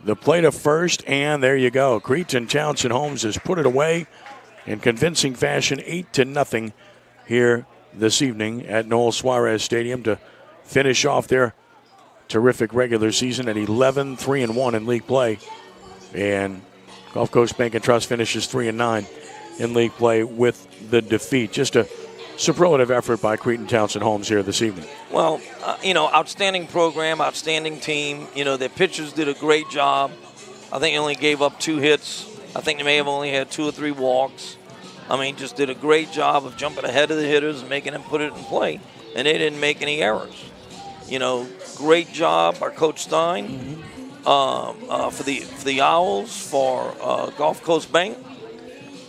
The play to first, and there you go. Cretin Townsend Homes has put it away in convincing fashion, 8-0 here this evening at Noel Suarez Stadium to finish off their terrific regular season at 11-3-1 in league play. And Gulf Coast Bank and Trust finishes 3-9 in league play with the defeat. Just a superlative effort by Cretin Townsend Homes here this evening. Well, outstanding program, outstanding team. Their pitchers did a great job. I think they only gave up 2 hits. I think they may have only had 2 or 3 walks. Just did a great job of jumping ahead of the hitters and making them put it in play. And they didn't make any errors. Great job by Coach Stein. Mm-hmm. For the Owls, for Gulf Coast Bank.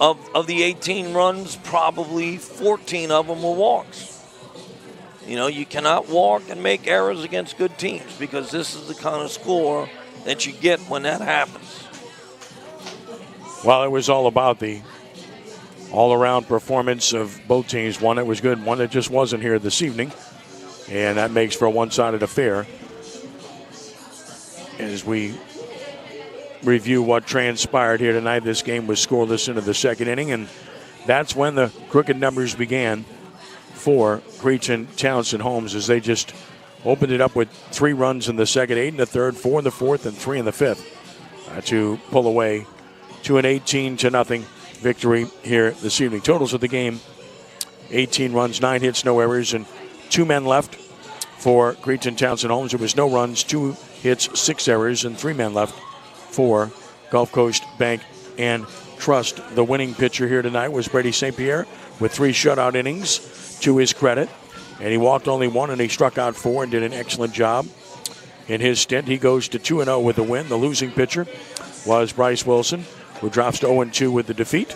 Of the 18 runs, probably 14 of them were walks. You cannot walk and make errors against good teams because this is the kind of score that you get when that happens. Well, it was all about the all-around performance of both teams. One that was good, one that just wasn't here this evening. And that makes for a one-sided affair. As we review what transpired here tonight, this game was scoreless into the second inning, and that's when the crooked numbers began for Cretin Townsend Homes as they just opened it up with 3 runs in the second, 8 in the third, 4 in the fourth, and 3 in the fifth to pull away to an 18-0 victory here this evening. Totals of the game, 18 runs, 9 hits, no errors, and 2 men left for Cretin Townsend Homes. There was no runs, 2 hits, 6 errors, and 3 men left for Gulf Coast Bank and Trust. The winning pitcher here tonight was Brady St Pierre with 3 shutout innings to his credit. And he walked only 1 and he struck out 4 and did an excellent job in his stint. He goes to 2-0 with the win. The losing pitcher was Bryce Wilson, who drops to 0-2 with the defeat.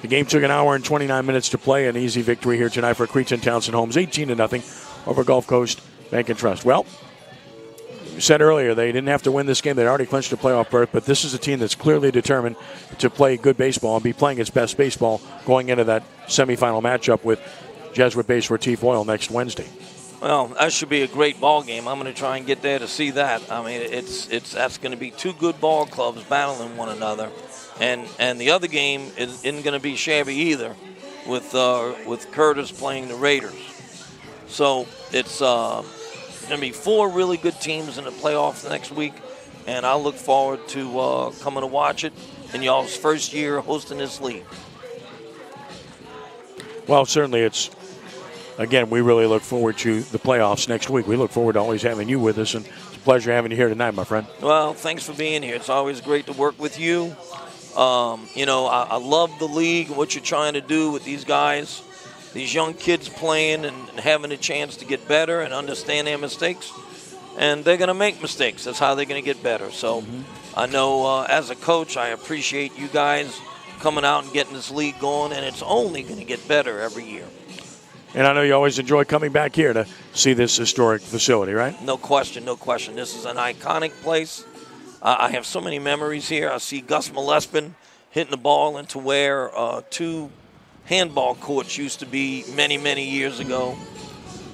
The game took an hour and 29 minutes to play. An easy victory here tonight for Cretin Townsend Homes, 18-0 over Gulf Coast Bank and Trust. Well, you said earlier they didn't have to win this game. They'd already clinched a playoff berth, but this is a team that's clearly determined to play good baseball and be playing its best baseball going into that semifinal matchup with Jesuit-based Retief Oil next Wednesday. Well, that should be a great ball game. I'm going to try and get there to see that. I mean, that's going to be two good ball clubs battling one another, and the other game isn't going to be shabby either, with Curtis playing the Raiders. So it's going to be four really good teams in the playoffs next week, and I look forward to coming to watch it in y'all's first year hosting this league. Well, certainly again, we really look forward to the playoffs next week. We look forward to always having you with us, and it's a pleasure having you here tonight, my friend. Well, thanks for being here. It's always great to work with you. I love the league and what you're trying to do with these guys, these young kids playing and having a chance to get better and understand their mistakes. And they're going to make mistakes. That's how they're going to get better. So I know as a coach, I appreciate you guys coming out and getting this league going, and it's only going to get better every year. And I know you always enjoy coming back here to see this historic facility, right? No question, no question. This is an iconic place. I have so many memories here. I see Gus Malespin hitting the ball into where two handball courts used to be many, many years ago.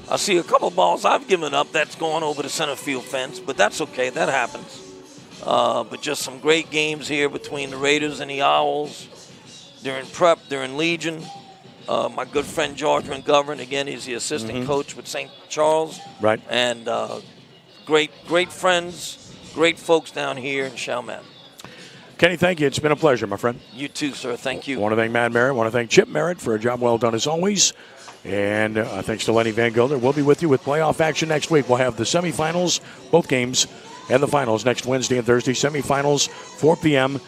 I see a couple balls I've given up that's gone over the center field fence, but that's okay. That happens. But just some great games here between the Raiders and the Owls during prep, during Legion. My good friend George McGovern, again, he's the assistant coach with St. Charles. Right. And great friends, great folks down here in Chalmette. Kenny, thank you. It's been a pleasure, my friend. You too, sir. Thank you. I want to thank Matt Merritt. I want to thank Chip Merritt for a job well done as always. And thanks to Lenny Van Gilder. We'll be with you with playoff action next week. We'll have the semifinals, both games, and the finals next Wednesday and Thursday. Semifinals, 4 p.m.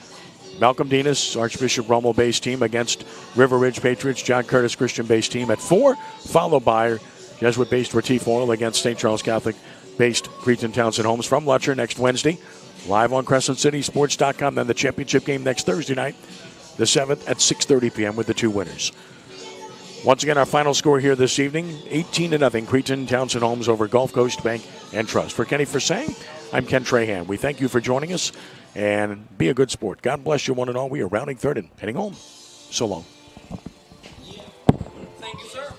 Malcolm Dinas, Archbishop Rummel-based team against River Ridge Patriots, John Curtis Christian-based team at 4, followed by Jesuit-based Retief Oil against St. Charles Catholic-based Cretin Townsend Homes from Lutcher next Wednesday. Live on CrescentCitySports.com. Then the championship game next Thursday night, the 7th at 6:30 p.m. with the two winners. Once again, our final score here this evening, 18-0, Cretin Townsend Homes over Gulf Coast Bank and Trust. For Kenny Forsang, I'm Ken Trahan. We thank you for joining us, and be a good sport. God bless you one and all. We are rounding third and heading home. So long. Thank you, sir.